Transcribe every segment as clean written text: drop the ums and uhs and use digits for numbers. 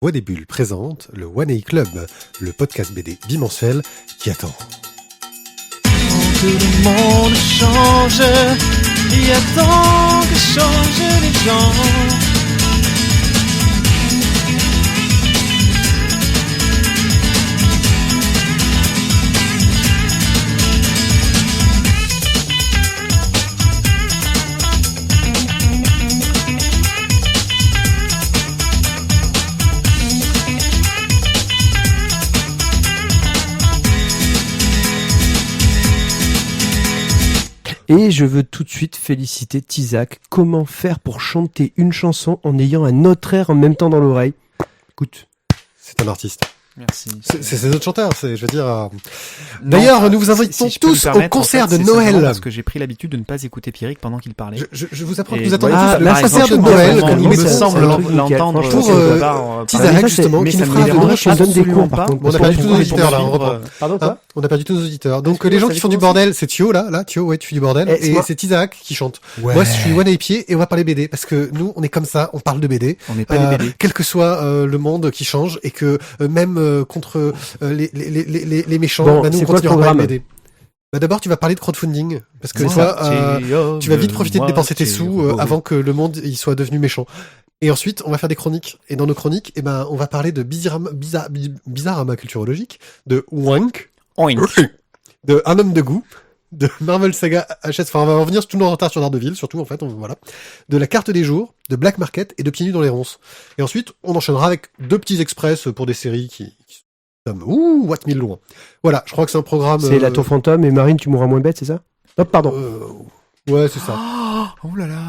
Voix des Bulles présente le One A Club, le podcast BD bimensuel qui attend. Tout le monde change, il y a tant que changer les gens. Et je veux tout de suite féliciter Tizak. Comment faire pour chanter une chanson en ayant un autre air en même temps dans l'oreille? Écoute. C'est un artiste. Merci. C'est notre chanteur, je veux dire... D'ailleurs, nous vous invitons tous au concert de Noël. Parce que j'ai pris l'habitude de ne pas écouter Pierrick pendant qu'il parlait. Je vous apprends que Et vous attendez voilà, tous là, le concert de Noël que nous il me mettons semble l'entendre pour Tizak, justement, mais qui ça nous me fera de dérange recherche. donne des cours, par contre. On a perdu tous nos auditeurs, là, on reprend. Pardon, quoi? On a perdu tous nos auditeurs. Donc, les gens qui font du bordel, c'est Thio, là, Thio, ouais, tu fais du bordel. Et c'est Tizak qui chante. Moi, je suis One A Pied et on va parler BD. Parce que nous, on est comme ça, on parle de BD. On n'est pas des BD. Quel que soit le monde qui change et que même contre les méchants, Bon, nous c'est on quoi le continuera à parler programme? BD. D'abord, tu vas parler de crowdfunding parce que Moi, toi, tu vas vite profiter de dépenser tes sous avant que le monde il soit devenu méchant. Et ensuite, on va faire des chroniques. Et dans nos chroniques, on va parler de bizarrama culturologique, de Wank, de Un homme de goût, de Marvel Saga HS. Enfin, on va revenir tout en retard sur Daredevil, surtout en fait. Voilà. De la carte des jours, de Black Market et de Pieds nus dans les ronces. Et ensuite, on enchaînera avec deux petits express pour des séries qui what mille loin. Voilà, je crois que c'est un programme. C'est la Tour Fantôme et Marine, tu mourras moins bête, c'est ça? Hop, pardon. Ouais, c'est ça. Oh là là.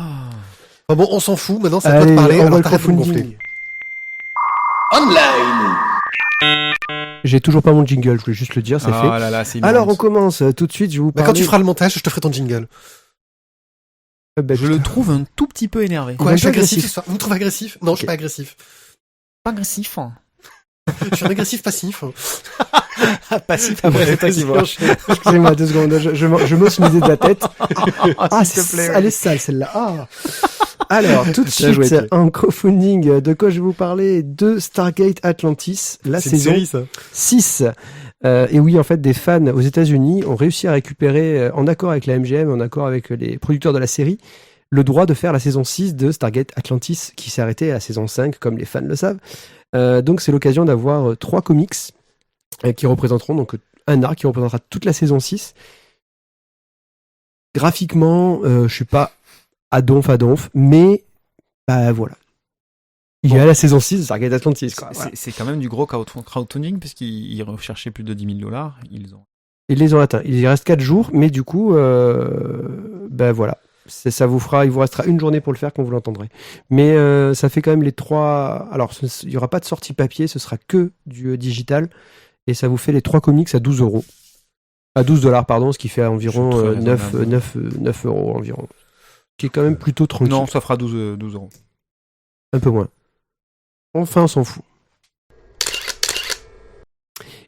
Enfin bon, on s'en fout, maintenant ça peut te parler, alors t'arrêtes de me gonfler. J'ai toujours pas mon jingle, je voulais juste le dire, c'est fait. Là là, c'est Alors, on commence tout de suite, je vais vous Bah, parler... quand tu feras le montage, je te ferai ton jingle. Je le trouve un tout petit peu énervé. Quoi, même je suis pas agressif agressif. ce soir. Vous me trouvez agressif? Non, je suis pas agressif. Pas agressif. Je suis un agressif passif. Passif. Ouais, toi qui vois. Excusez-moi 2 secondes, je m'ose une idée de la tête. S'il te plaît. Elle est sale celle-là. Ah. Alors, tout de Bien joué, suite, Thierry. en crowdfunding, de quoi je vais vous parler? De Stargate Atlantis, la C'est une saison série, ça. 6. Et oui, en fait, des fans aux États-Unis ont réussi à récupérer, en accord avec la MGM, en accord avec les producteurs de la série, le droit de faire la saison 6 de Stargate Atlantis, qui s'est arrêtée à la saison 5, comme les fans le savent. Donc, c'est l'occasion d'avoir 3 comics qui représenteront donc un arc qui représentera toute la saison 6. Graphiquement, je suis pas à donf, mais bah voilà. Il y a la saison 6 de Stargate Atlantis. Quoi. Voilà. C'est quand même du gros crowdfunding puisqu'ils recherchaient plus de $10,000. Ils les ont atteints. Il y reste 4 jours, mais du coup, bah voilà. Ça vous fera, il vous restera une journée pour le faire quand vous l'entendrez. Mais ça fait quand même les 3. Alors, il n'y aura pas de sortie papier, ce sera que du digital. Et ça vous fait les 3 comics à 12 euros. À $12, pardon, ce qui fait environ 9 euros environ. Qui est quand même plutôt tranquille. Non, ça fera 12 euros. Un peu moins. Enfin, on s'en fout.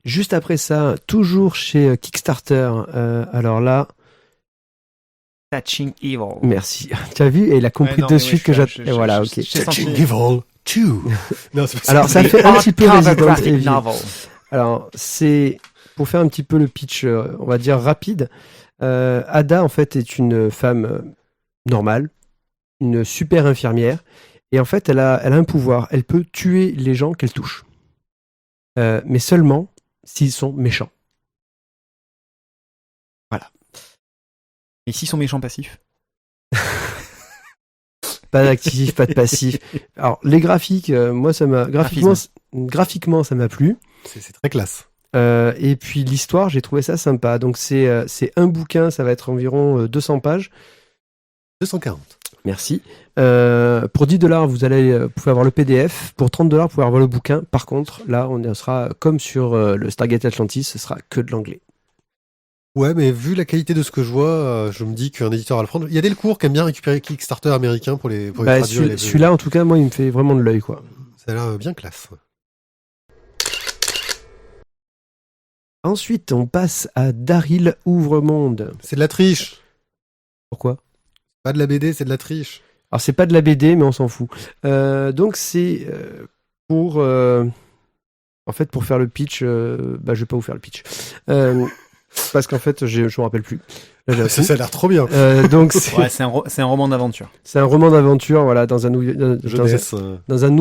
Juste après ça, toujours chez Kickstarter. Alors là. Touching Evil. Merci. Tu as vu? Et il a compris de suite que j'attends. Et voilà, ok. Touching Evil 2. Non, c'est pas Alors, ça fait un petit peu Resident Evil. Novel. Alors, c'est pour faire un petit peu le pitch, on va dire rapide. Ada, en fait, est une femme normale, une super infirmière, et en fait, elle a un pouvoir. Elle peut tuer les gens qu'elle touche, mais seulement s'ils sont méchants. Voilà. Et s'ils sont méchants passifs? Pas d'actif, pas de passif. Alors, les graphiques, moi, ça m'a graphiquement, ça m'a plu. C'est très classe. Et puis l'histoire, j'ai trouvé ça sympa. Donc c'est un bouquin, ça va être environ 200 pages. 240. Merci. Pour $10, vous pouvez avoir le PDF. Pour $30, vous pouvez avoir le bouquin. Par contre, là, on sera comme sur le Stargate Atlantis, ce sera que de l'anglais. Ouais, mais vu la qualité de ce que je vois, je me dis qu'un éditeur va le prendre. Il y a Delcourt qui aime bien récupérer Kickstarter américain pour les traduire. Celui-là, en tout cas, moi, il me fait vraiment de l'œil, quoi. Ça a l'air bien classe. Ensuite, on passe à Daryl Ouvremonde. C'est de la triche. Pourquoi? Pas de la BD, c'est de la triche. Alors, c'est pas de la BD, mais on s'en fout. Donc, c'est pour en fait pour faire le pitch, je vais pas vous faire le pitch parce qu'en fait je me rappelle plus. Là, j'ai un trou. Ça a l'air trop bien. Donc Ouais, c'est un roman d'aventure. c'est un roman d'aventure, voilà, dans un Jeunesse. dans un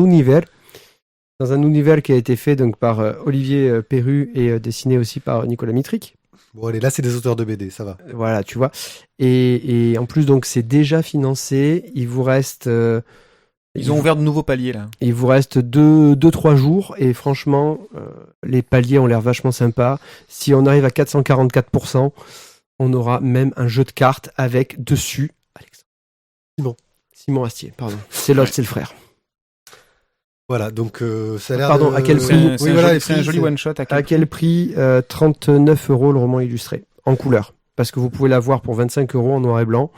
univers qui a été fait donc par Olivier Perru et dessiné aussi par Nicolas Mitric. Bon, allez, là, c'est des auteurs de BD, ça va. Voilà, tu vois. Et en plus, donc, c'est déjà financé. Il vous reste... Ils ont ouvert de nouveaux paliers, là. Il vous reste 2-3 jours. Et franchement, les paliers ont l'air vachement sympas. Si on arrive à 444%, on aura même un jeu de cartes avec dessus... Simon Astier, pardon. C'est l'autre, c'est le frère. Voilà, donc ça a l'air Pardon, à quel prix C'est un joli one-shot. À quel prix 39 € le roman illustré, en couleur. Parce que vous pouvez l'avoir pour 25 € en noir et blanc.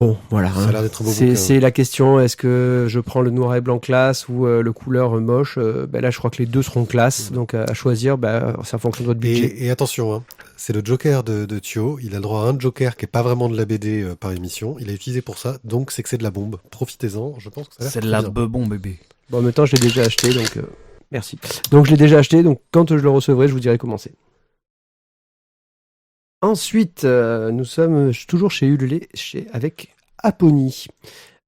Bon, voilà. Ça a l'air d'être un beau bouquin. C'est la question, est-ce que je prends le noir et blanc classe ou le couleur moche? Là, je crois que les deux seront classe, donc à choisir, c'est en fonction de votre budget. Et attention, hein, c'est le Joker de Thio. Il a le droit à un Joker qui est pas vraiment de la BD par émission. Il a utilisé pour ça, donc c'est que c'est de la bombe. Profitez-en, je pense que ça a l'air C'est de très la bien. bebon, bébé. Bon, en même temps, je l'ai déjà acheté, donc merci. Donc, je l'ai déjà acheté, donc quand je le recevrai, je vous dirai comment c'est. Ensuite, nous sommes toujours chez Ulule, avec Apony.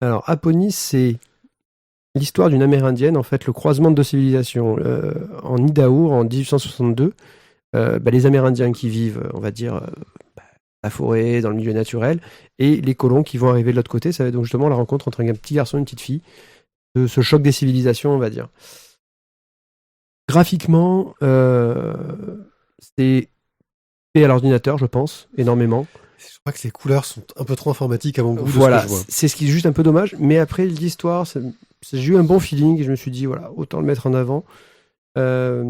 Alors, Apony, c'est l'histoire d'une Amérindienne, en fait, le croisement de deux civilisations. En Idaho, en 1862, les Amérindiens qui vivent, on va dire, la forêt, dans le milieu naturel, et les colons qui vont arriver de l'autre côté. Ça va être donc justement la rencontre entre un petit garçon et une petite fille, de ce choc des civilisations, on va dire. Graphiquement, c'est fait à l'ordinateur, je pense, énormément. Je crois que les couleurs sont un peu trop informatiques à mon goût. Voilà, de ce que je vois. c'est ce qui est juste un peu dommage. Mais après, l'histoire, j'ai eu un bon feeling et je me suis dit, voilà, autant le mettre en avant. Là,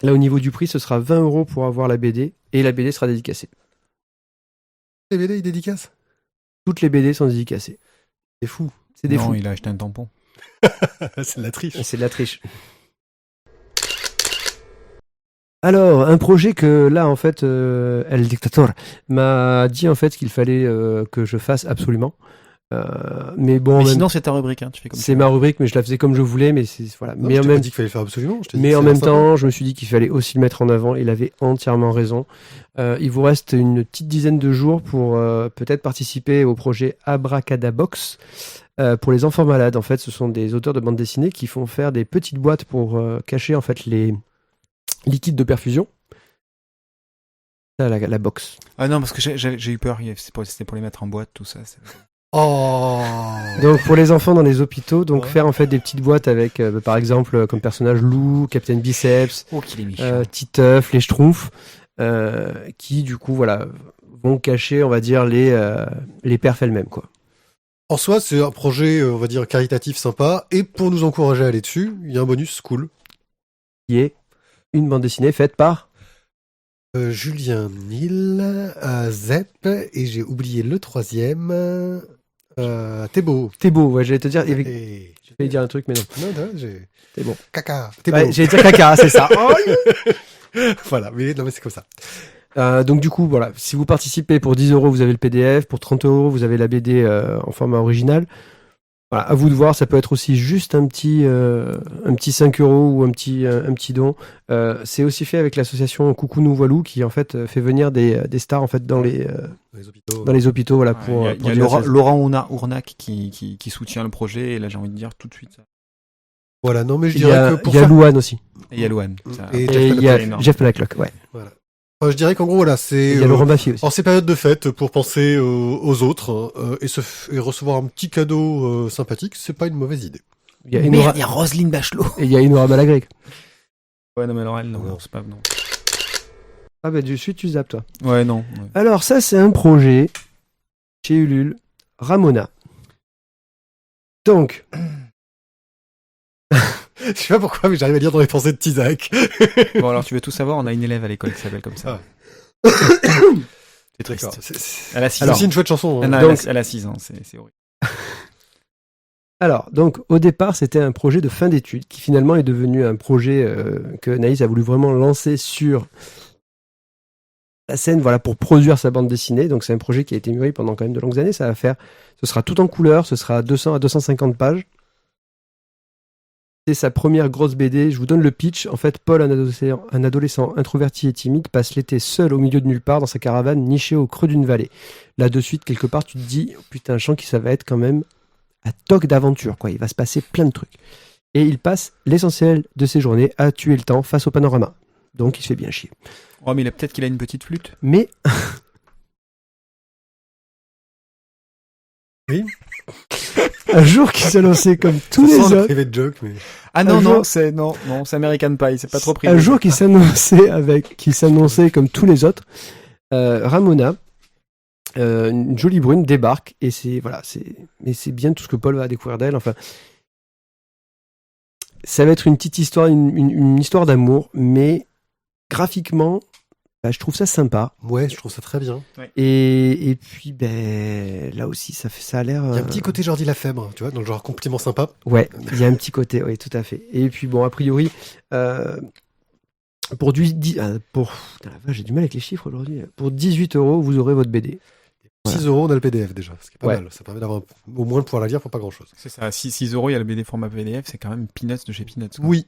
au niveau du prix, ce sera 20 € pour avoir la BD et la BD sera dédicacée. Les BD, ils dédicacent. Toutes les BD sont dédicacées. C'est fou. C'est des Non, fous. il a acheté un tampon. C'est de la triche. C'est de la triche. Alors, un projet que là, en fait, El Dictator m'a dit en fait qu'il fallait que je fasse absolument. Mais bon, Mais même- sinon, c'est ta rubrique, hein, tu fais comme c'est ça. ma rubrique, mais je la faisais comme je voulais. Mais voilà. Non, Mais je en t'ai même pas dit qu'il fallait le faire absolument. Je t'ai dit Mais que en c'est même sympa. temps, je me suis dit qu'il fallait aussi le mettre en avant. Il avait entièrement raison. Il vous reste une petite dizaine de jours pour peut-être participer au projet Abracadabox pour les enfants malades. En fait, ce sont des auteurs de bande dessinée qui font faire des petites boîtes pour cacher en fait les liquides de perfusion. Ça, la box. Ah non, parce que j'ai eu peur. C'était pour les mettre en boîte, tout ça. Oh. Donc pour les enfants dans les hôpitaux, donc Ouais. faire en fait des petites boîtes avec par exemple comme personnage Lou, Captain Biceps, Oh, qu'il est méchant. Titeuf, les Schtroumpfs, qui du coup voilà vont cacher on va dire les perfs elles-mêmes quoi. En soi, c'est un projet, on va dire, caritatif sympa. Et pour nous encourager à aller dessus, il y a un bonus cool. Qui est une bande dessinée faite par Julien Nil, Zep, et j'ai oublié le troisième. Thébault. Thébault. Ouais, j'allais te dire, Et... je vais dire un truc mais non. Non, j'ai... Thébault. Caca. Thébault. Ouais, j'allais dire caca, c'est ça. Oh, Voilà, mais non, mais c'est comme ça. donc du coup voilà, si vous participez pour 10 € vous avez le PDF, pour 30 € vous avez la BD en format original. Voilà, à vous de voir, ça peut être aussi juste un petit 5 € ou un petit don. C'est aussi fait avec l'association Coucou nous voilou qui en fait fait venir des stars en fait dans les hôpitaux. hôpitaux voilà Ouais, pour il y a dire Laurent Ournac qui soutient le projet, et là j'ai envie de dire tout de suite ça. Voilà, non, mais je il y dirais a, que pour il y a faire... Louane aussi Et il y a Louane. Et et il y a énorme. Jeff Blacklock ouais. Je dirais qu'en gros, voilà, c'est... Il y a Laurent Baffy aussi. En ces périodes de fête, pour penser aux autres et recevoir un petit cadeau sympathique, c'est pas une mauvaise idée. Il y a Merde, Enora, il y a Roselyne Bachelot. et il y a Enora Malagré. Ouais, non, mais alors elle, non, Non. c'est pas. Non. Ah bah du suite tu zappes toi. Ouais, non. Ouais. Alors ça c'est un projet chez Ulule, Ramona. Donc Je sais pas pourquoi, mais j'arrive à lire dans les pensées de Tizak. Bon, alors tu veux tout savoir, on a une élève à l'école qui s'appelle comme ça. Ah. C'est triste. D'accord. C'est Elle a 6 c'est ans. aussi une chouette chanson. Ah Hein. non, Donc- elle a 6 ans, c'est horrible. Alors, donc, au départ, c'était un projet de fin d'études qui finalement est devenu un projet que Naïs a voulu vraiment lancer sur la scène, voilà, pour produire sa bande dessinée. Donc, c'est un projet qui a été mûri pendant quand même de longues années. Ce sera tout en couleur, ce sera 200 à 250 pages. C'est sa première grosse BD. Je vous donne le pitch. En fait, Paul, un adolescent introverti et timide, passe l'été seul au milieu de nulle part dans sa caravane nichée au creux d'une vallée. Là, de suite, quelque part, tu te dis, oh, putain, je sens que ça va être quand même un toc d'aventure, quoi. Il va se passer plein de trucs. Et il passe l'essentiel de ses journées à tuer le temps face au panorama. Donc, il se fait bien chier. Oh, mais peut-être qu'il a une petite flûte. Mais... Oui. Un jour qui s'est lancé comme tous les autres. Privé de joke, mais... Ah non, c'est American Pie, c'est pas trop privé. Un jour qui s'annonçait comme tous les autres, Ramona, une jolie brune, débarque et mais c'est bien tout ce que Paul va découvrir d'elle. Enfin, ça va être une petite histoire, une histoire d'amour, mais graphiquement, je trouve ça sympa. Ouais, je trouve ça très bien. Et puis, là aussi, ça a l'air. Il y a un petit côté Jordi Lafèbre, tu vois, dans le genre compliment sympa. Ouais, il y a un petit côté, oui, tout à fait. Et puis, bon, a priori, j'ai du mal avec les chiffres aujourd'hui. Pour 18 €, vous aurez votre BD. 6 €, on a le PDF déjà, ce qui est pas Ouais. mal. Ça permet d'avoir au moins de pouvoir la lire pour pas grand chose. C'est ça, 6 €, il y a le BD format PDF, c'est quand même peanuts de chez peanuts. Quoi. Oui.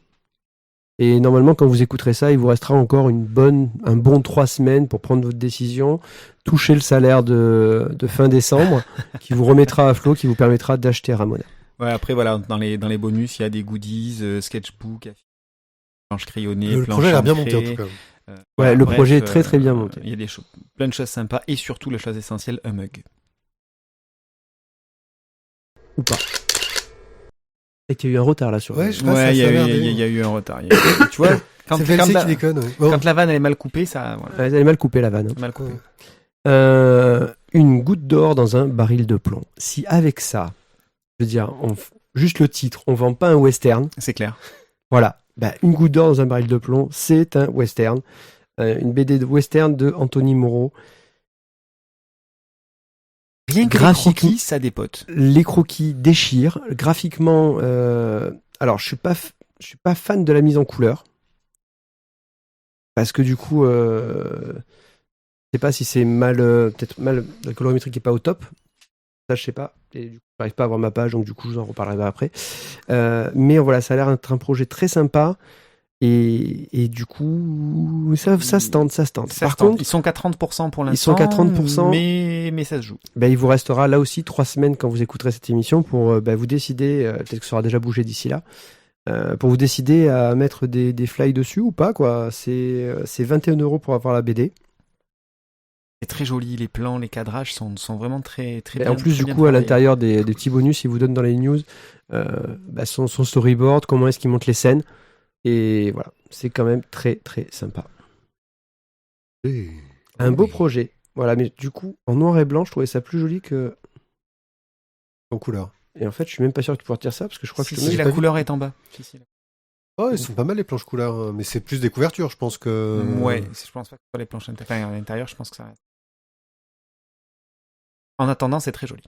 Et normalement, quand vous écouterez ça, il vous restera encore un bon 3 semaines pour prendre votre décision, toucher le salaire de fin décembre, qui vous remettra à flot, qui vous permettra d'acheter Ramona. Ouais, après, voilà, dans les bonus, il y a des goodies, sketchbook, planches crayonnées, Le planches projet a l'air bien ancrées. monté en tout cas. Ouais, le projet est très très bien monté. Il y a plein de choses sympas et surtout la chose essentielle, un mug. Ou pas. Et qu'il y a eu un retard là sur. Ouais, je sais pas, ça Ouais, il y a a eu un retard. Tu vois, quand, c'est VLC qui déconne. Ouais. Bon. quand la vanne elle est mal coupée, ça. Voilà, Ouais, vous avez mal coupé la vanne. mal coupé. Une goutte d'or dans un baril de plomb. Si avec ça, je veux dire, juste le titre, on vend pas un western. C'est clair. Voilà. Une goutte d'or dans un baril de plomb, c'est un western. Une BD de western de Anthony Moreau. Rien que les croquis, ça dépote. Les croquis déchirent. Graphiquement, alors je suis pas fan de la mise en couleur. Parce que du coup, je sais pas si c'est peut-être mal, la colorimétrie qui est pas au top. Ça, je sais pas. Et du coup, j'arrive pas à voir ma page, donc du coup, je vous en reparlerai après. Mais voilà, ça a l'air d'être un projet très sympa. Et du coup, ça se tente. Par contre, ils sont qu'à 30% pour l'instant. Ils sont qu'à 30%. Mais ça se joue. Il vous restera là aussi 3 semaines quand vous écouterez cette émission pour vous décider, peut-être que ça aura déjà bougé d'ici là, pour vous décider à mettre des fly dessus ou pas, quoi. C'est 21 € pour avoir la BD. C'est très joli, les plans, les cadrages sont vraiment très, très Et bien. en plus, très du bien coup, à travaillés. l'intérieur des petits bonus, il vous donne dans les news son storyboard, comment est-ce qu'il monte les scènes. Et voilà, c'est quand même très très sympa. Un beau projet. Voilà, mais du coup, en noir et blanc, je trouvais ça plus joli que. En couleur. Et en fait, je suis même pas sûr que tu pourras dire ça parce que je crois que je te Si, mets. la couleur est en bas. Si. Oh, ils sont pas mal les planches couleurs, hein, mais c'est plus des couvertures, je pense que. Ouais, je pense pas que ce soit les planches à l'intérieur, je pense que ça reste. En attendant, c'est très joli.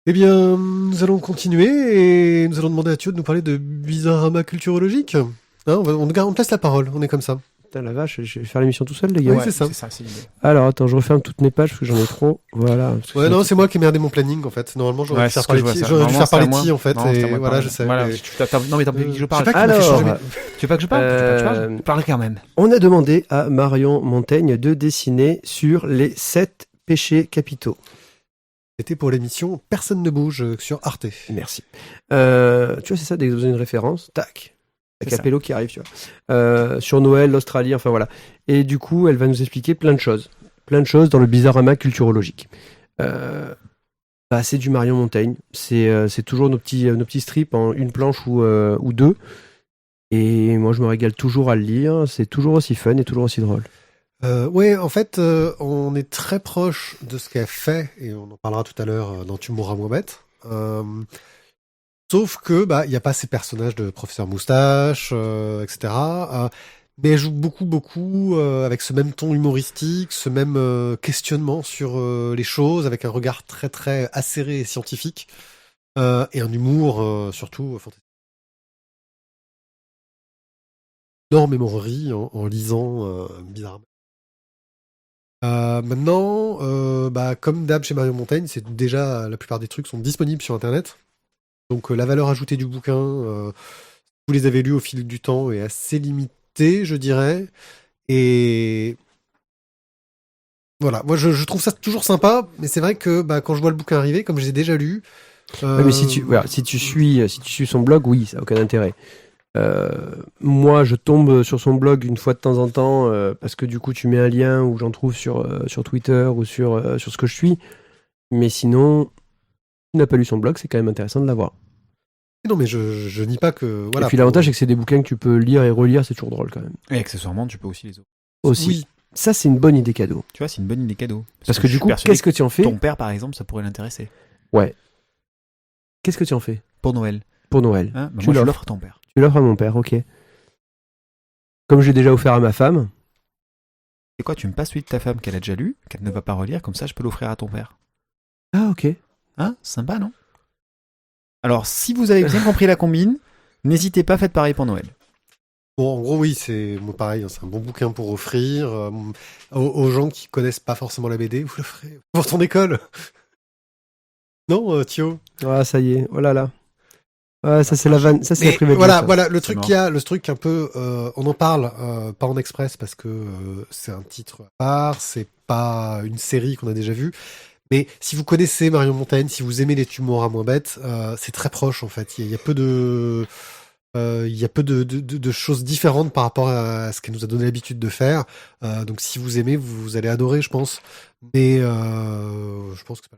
Eh bien, nous allons continuer et nous allons demander à Thio de nous parler de Bizarrama culturologique. Hein, on te laisse la parole, on est comme ça. Putain, la vache, je vais faire l'émission tout seul, les gars. Oui, c'est ça. c'est l'idée. Alors, attends, je referme toutes mes pages parce que j'en ai trop. Voilà. Ouais, non, c'est moi qui ai merdé mon planning en fait. Normalement, j'aurais Ouais, dû faire c'est ce que parler je vois, ça. j'aurais dû Normalement, faire parler c'est à Ti en fait. moi. Non, c'est à Et moi de voilà, parler. je sais. Voilà, mais- non, mais t'as pas que je parle. Je sais pas qui m'a fait Alors, changer. Tu veux pas que je parle Tu parles. Parle quand même. on a demandé à Marion Montaigne de dessiner sur les 7 péchés capitaux. C'était pour l'émission Personne ne bouge sur Arte. Merci. Tu vois, c'est ça, dès que vous avez une référence, tac. C'est La Capello qui arrive, tu vois. Sur Noël, l'Australie, enfin voilà. Et du coup, elle va nous expliquer plein de choses. Plein de choses dans le Bizarrama culturologique. C'est du Marion Montaigne. C'est toujours nos petits strips en une planche ou deux. Et moi, je me régale toujours à le lire. C'est toujours aussi fun et toujours aussi drôle. Ouais, en fait, on est très proche de ce qu'elle fait, et on en parlera tout à l'heure dans Tu mourras moins bête. Sauf que, il n'y a pas ces personnages de professeur moustache, etc. Mais elle joue beaucoup avec ce même ton humoristique, ce même questionnement sur les choses, avec un regard très très acéré et scientifique, et un humour surtout fantastique. Énormément ri en lisant Bizarrement. Maintenant, comme d'hab chez Marion Montaigne, c'est déjà la plupart des trucs sont disponibles sur Internet. Donc la valeur ajoutée du bouquin, vous les avez lus au fil du temps, est assez limitée, je dirais. Et voilà, moi je trouve ça toujours sympa, mais c'est vrai que quand je vois le bouquin arriver, comme je l'ai déjà lu, Ouais, mais si tu suis son blog, oui, ça n'a aucun intérêt. Moi, je tombe sur son blog une fois de temps en temps parce que du coup, tu mets un lien ou j'en trouve sur Twitter ou sur ce que je suis. Mais sinon, si tu n'as pas lu son blog, c'est quand même intéressant de l'avoir. non mais je nie pas que voilà. Et puis l'avantage, c'est que c'est des bouquins que tu peux lire et relire, c'est toujours drôle quand même. Et accessoirement, tu peux aussi les offrir. Aussi. Oui. Ça, c'est une bonne idée cadeau. Tu vois, c'est une bonne idée cadeau. Parce que je du suis coup, persuadé qu'est-ce que tu en fais ton père, par exemple, ça pourrait l'intéresser. Ouais. Qu'est-ce que tu en fais Pour Noël. pour Noël? Hein Tu moi, je l'offres. l'offre à ton père. Tu l'offres à mon père, ok. Comme je l'ai déjà offert à ma femme. C'est quoi, tu me passes celui de ta femme qu'elle a déjà lu, qu'elle ne va pas relire, comme ça je peux l'offrir à ton père. Ah, ok. Hein, sympa, non? Alors, si vous avez bien compris la combine, n'hésitez pas, faites pareil pour Noël. Bon, en gros, oui, c'est pareil, c'est un bon bouquin pour offrir aux gens qui connaissent pas forcément la BD. Vous l'offrez pour ton école. Non, Thio. Ah, ça y est. Oh là là. Ah, ça, c'est la vanne. Ça, c'est la Mais private voilà, joke, ça. voilà, le truc mort. qu'il y a, le truc un peu, on en parle pas en express parce que c'est un titre à part, c'est pas une série qu'on a déjà vue. Mais si vous connaissez Marion Montaigne, si vous aimez les humours à moins bêtes, c'est très proche en fait. Il y a peu de choses différentes par rapport à ce qu'elle nous a donné l'habitude de faire. Donc si vous aimez, vous allez adorer, je pense. Mais je pense que c'est pas...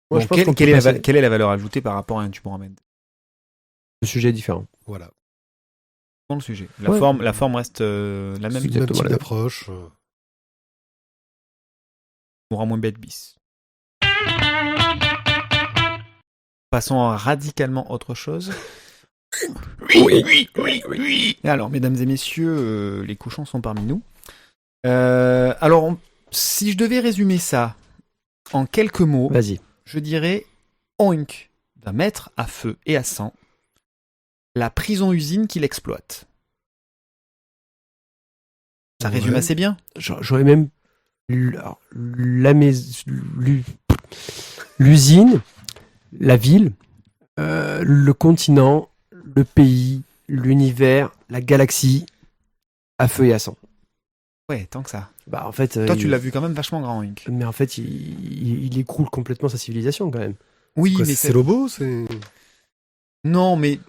Moi, Bon, je pense qu'on peut quelle passer- est la valeur ajoutée par rapport à un Tumoramed? Le sujet est différent. Voilà. Dans le sujet. La Ouais. forme reste la même. C'est le même exactement type la même. d'approche. Pour un moins bête bis. Passons à radicalement autre chose. Oui. Et alors, mesdames et messieurs, les cochons sont parmi nous. Si je devais résumer ça en quelques mots, Vas-y. je dirais Oink va mettre à feu et à sang la prison-usine qu'il exploite. Ça résume Ouais. assez bien. J'aurais même l'usine, la ville, le continent, le pays, l'univers, la galaxie, à feu et à sang. Ouais, tant que ça. Bah, en fait, Toi, tu l'as vu quand même vachement grand, Oink. Mais en fait, il écroule complètement sa civilisation quand même. Oui, Quoi, mais c'est Lobo, c'est... Non, mais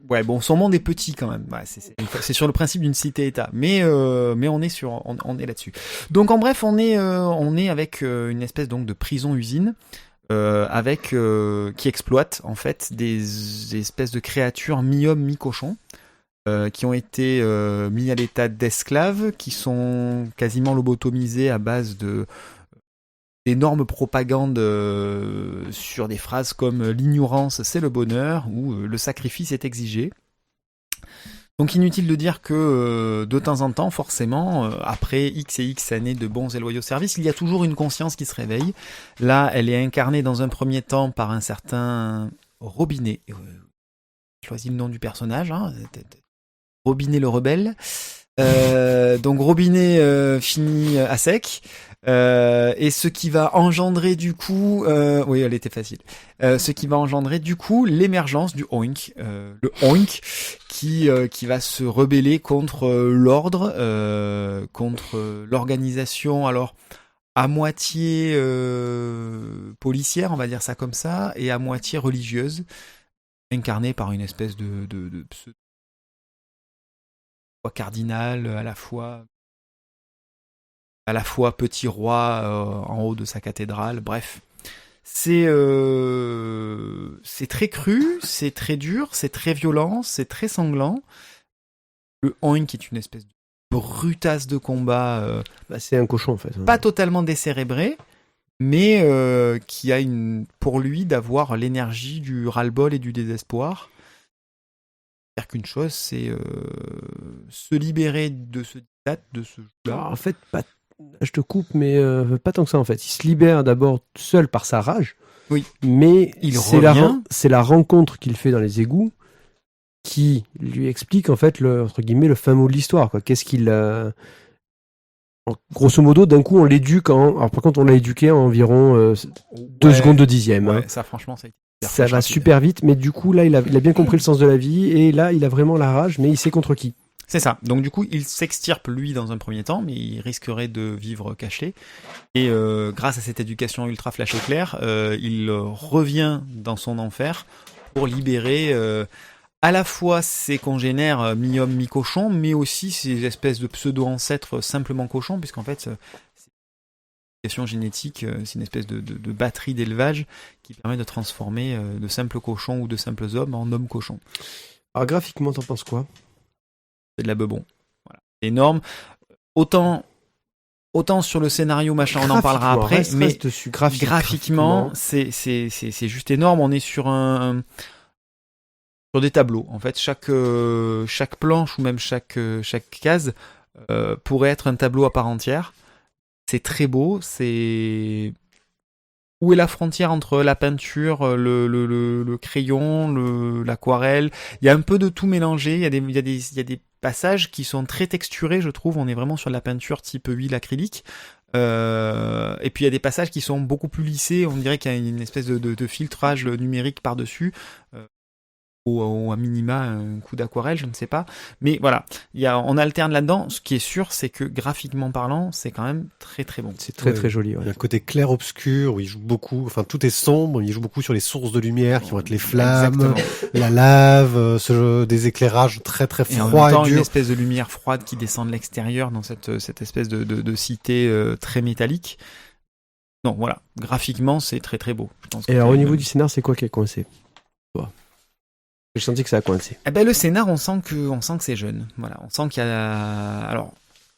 ouais, bon, son monde est petit quand même. Ouais, c'est sur le principe d'une cité-État, mais on est on est là-dessus. Donc en bref, on est avec une espèce donc de prison-usine qui exploite en fait des espèces de créatures mi-homme mi-cochon qui ont été mis à l'état d'esclaves, qui sont quasiment lobotomisés à base d'énormes propagandes sur des phrases comme l'ignorance c'est le bonheur ou le sacrifice est exigé. Donc inutile de dire que de temps en temps, forcément, après X et X années de bons et loyaux services, il y a toujours une conscience qui se réveille. Là, elle est incarnée dans un premier temps par un certain Robinet. Choisis le nom du personnage, hein. Robinet le rebelle. Donc Robinet finit à sec. Et ce qui va engendrer du coup, oui, elle était facile. Ce qui va engendrer du coup l'émergence du Oink, le Oink qui va se rebeller contre l'ordre, contre l'organisation. Alors à moitié policière, on va dire ça comme ça, et à moitié religieuse, incarnée par une espèce de cardinal à la fois petit roi en haut de sa cathédrale. Bref, c'est très cru, c'est très dur, c'est très violent, c'est très sanglant. Le Oink est une espèce de brutasse de combat, Bah, c'est un cochon en fait. pas totalement décérébré, mais qui a pour lui d'avoir l'énergie du ras-le-bol et du désespoir. C'est-à-dire qu'une chose, c'est se libérer de ce diktat, de ce jeu-là. Alors, en fait, je te coupe, mais pas tant que ça en fait. Il se libère d'abord seul par sa rage. Oui. Mais Il c'est revient. c'est la rencontre qu'il fait dans les égouts qui lui explique en fait entre guillemets le fin mot de l'histoire. Qu'est-ce qu'il Grosso modo, d'un coup, on l'éduque alors par contre, on l'a éduqué en environ 2 secondes de dixième. Ouais, hein. ça, franchement, ça a été Ça va rapide. super vite, mais du coup, là, il a bien compris le sens de la vie, et là, il a vraiment la rage, mais il sait contre qui. C'est ça. Donc du coup, il s'extirpe lui dans un premier temps, mais il risquerait de vivre caché. Et grâce à cette éducation ultra flash éclair, il revient dans son enfer pour libérer à la fois ses congénères mi-homme, mi-cochon, mais aussi ces espèces de pseudo-ancêtres simplement cochons, puisqu'en fait, c'est une éducation génétique, c'est une espèce de batterie d'élevage qui permet de transformer de simples cochons ou de simples hommes en hommes cochons. Alors, graphiquement, t'en penses quoi? C'est de la bebon. Voilà. C'est énorme. Autant sur le scénario, machin, on en parlera après, mais dessus. graphiquement, c'est juste énorme. On est sur sur des tableaux. En fait, chaque planche ou même chaque case pourrait être un tableau à part entière. C'est très beau. C'est où est la frontière entre la peinture, le crayon, l'aquarelle? Il y a un peu de tout mélangé. Il y a des passages qui sont très texturés, je trouve. On est vraiment sur de la peinture type huile acrylique. Et puis il y a des passages qui sont beaucoup plus lissés. On dirait qu'il y a une espèce de filtrage numérique par-dessus. Ou à minima un coup d'aquarelle, je ne sais pas. Mais voilà, on alterne là-dedans. Ce qui est sûr, c'est que graphiquement parlant, c'est quand même très très bon. C'est très très joli. Ouais. Il y a un côté clair-obscur où il joue beaucoup, enfin tout est sombre, il joue beaucoup sur les sources de lumière qui vont être les flammes, Exactement. la lave, des éclairages très très Et en froids même temps, et une durs. espèce de lumière froide qui descend de l'extérieur dans cette espèce de cité très métallique. Non, voilà, graphiquement, c'est très très beau. Je pense Et alors, au niveau du scénar, c'est quoi qui est coincé? J'ai senti que ça a coincé. Eh ben, le scénar, on sent que c'est jeune. Voilà, on sent qu'il y a... Alors,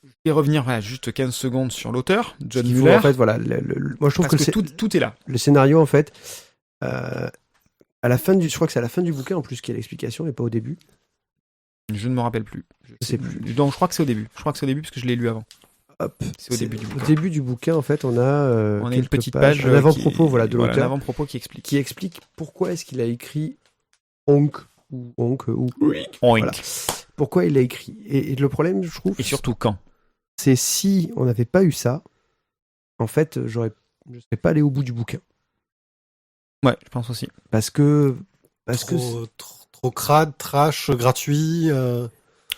je vais revenir juste 15 secondes sur l'auteur, John Muller. En fait, voilà, moi je trouve parce que, que tout est là. le scénario, en fait, à la fin je crois que c'est à la fin du bouquin en plus qu'il y a l'explication et pas au début. Je ne me rappelle plus. Je sais plus. Donc, je crois que c'est au début. Je crois que c'est au début parce que je l'ai lu avant. Hop. C'est au début du bouquin. Au début du bouquin, en fait, on a On a quelques une petite page un avant-propos de voilà, l'auteur, l'avant-propos qui explique. pourquoi est-ce qu'il a écrit Onk ou Oink. Voilà. Pourquoi il a écrit. Et le problème, je trouve, Et surtout quand. c'est si on n'avait pas eu ça, en fait, je serais pas allé au bout du bouquin. Ouais, je pense aussi. Parce que Trop crade, trash, gratuit.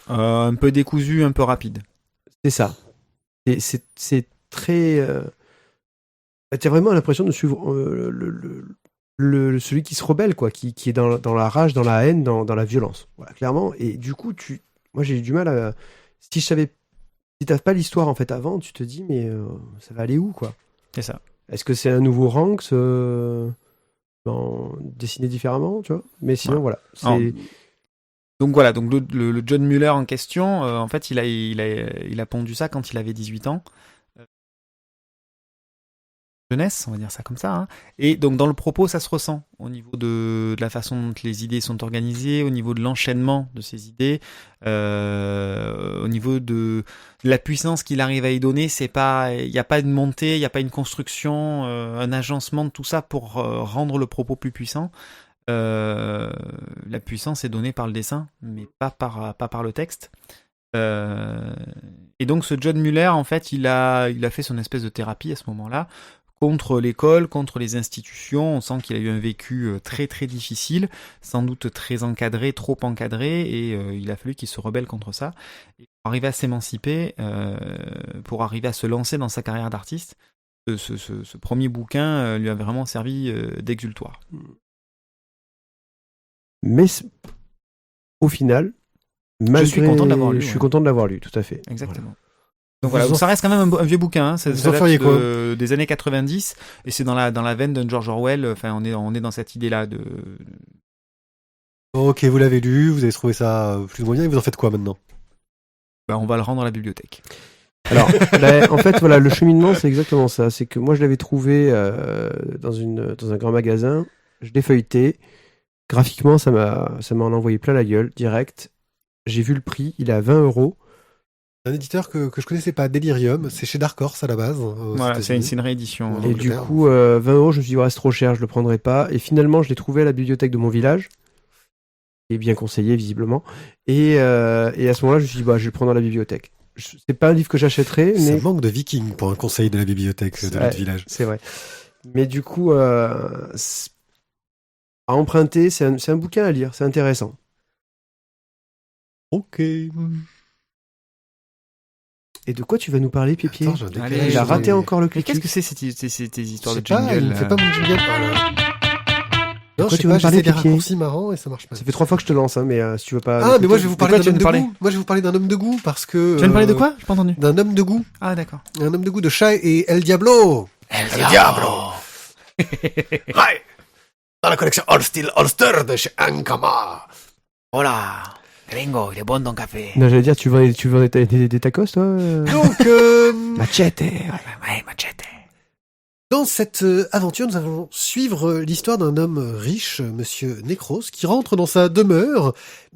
Un peu décousu, un peu rapide. c'est ça. C'est très. T'as vraiment l'impression de suivre celui qui se rebelle, quoi, qui est dans la rage, dans la haine, dans la violence. Voilà, clairement. Et du coup, moi, j'ai eu du mal à. Si t'as pas l'histoire en fait avant, tu te dis mais ça va aller où, quoi? C'est ça. Est-ce que c'est un nouveau Ranks dessiné différemment, tu vois? Mais sinon, Ouais. voilà. Alors, donc voilà, donc le John Muller en question, en fait, il a pondu ça quand il avait 18 ans. Jeunesse, on va dire ça comme ça. Hein. Et donc dans le propos, ça se ressent au niveau de la façon dont les idées sont organisées, au niveau de l'enchaînement de ces idées, au niveau de la puissance qu'il arrive à y donner. Il n'y a pas une montée, il n'y a pas une construction, un agencement de tout ça pour rendre le propos plus puissant. La puissance est donnée par le dessin, mais pas par le texte. Et donc ce John Muller, en fait, il a fait son espèce de thérapie à ce moment-là contre l'école, contre les institutions. On sent qu'il a eu un vécu très très difficile, sans doute très encadré, trop encadré, et il a fallu qu'il se rebelle contre ça. Et pour arriver à s'émanciper, pour arriver à se lancer dans sa carrière d'artiste, ce premier bouquin lui a vraiment servi d'exutoire. Mais au final, je suis content de l'avoir lu. Je suis content de l'avoir lu, tout à fait. Exactement. Voilà. Donc voilà, donc ça reste quand même un vieux bouquin, hein. Ça date quoi des années 90, et c'est dans la veine d'un George Orwell. Enfin, on est dans cette idée-là de. Ok, vous l'avez lu, vous avez trouvé ça plus ou moins bien, et vous en faites quoi maintenant? On va le rendre à la bibliothèque. Alors, en fait, voilà, le cheminement, c'est exactement ça. C'est que moi, je l'avais trouvé dans un grand magasin, je l'ai feuilleté. Graphiquement, ça m'en a envoyé plein la gueule, direct. J'ai vu le prix, il est à 20 €. Un éditeur que je connaissais pas, Delirium, c'est chez Dark Horse à la base. Voilà, c'est une réédition. En Et du Angleterre. coup, 20 €, je me suis dit, ouais, c'est trop cher, je le prendrai pas. Et finalement, je l'ai trouvé à la bibliothèque de mon village. Et bien conseillé, visiblement. Et à ce moment-là, je me suis dit, bah, je vais le prendre à la bibliothèque. c'est pas un livre que j'achèterais, Ça mais manque de vikings pour un conseil de la bibliothèque de Ouais. notre village. c'est vrai. Mais du coup, à emprunter, c'est un bouquin à lire, c'est intéressant. Ok. Et de quoi tu vas nous parler, Pipier? Attends, j'ai un décalage. Allez, Il a raté encore le Mais clic. qu'est-ce que c'est ces histoires Je sais de pas, jingle il ne fait pas mon jingle. Non, quoi je sais tu veux pas, me parler, j'essaie des Pipier raccourcis marrants et ça marche pas. Ça fait 3 fois que je te lance, hein, mais si tu veux pas. Ah, mais moi je vais vous De parler quoi d'un tu homme veux de nous parler goût. Moi je vais vous parler d'un homme de goût parce que. Tu viens de parler de quoi? J'ai pas entendu. D'un homme de goût. Ah, d'accord. Un homme de goût de chat et El Diablo. El Diablo. Ouais. Dans la collection All Steel Holster de chez Ankama. Hola, gringo, il est bon ton café. Non, j'allais dire, tu vends des tacos, toi Donc, Machete. Ouais, machete. dans cette aventure, nous allons suivre l'histoire d'un homme riche, monsieur Necros, qui rentre dans sa demeure,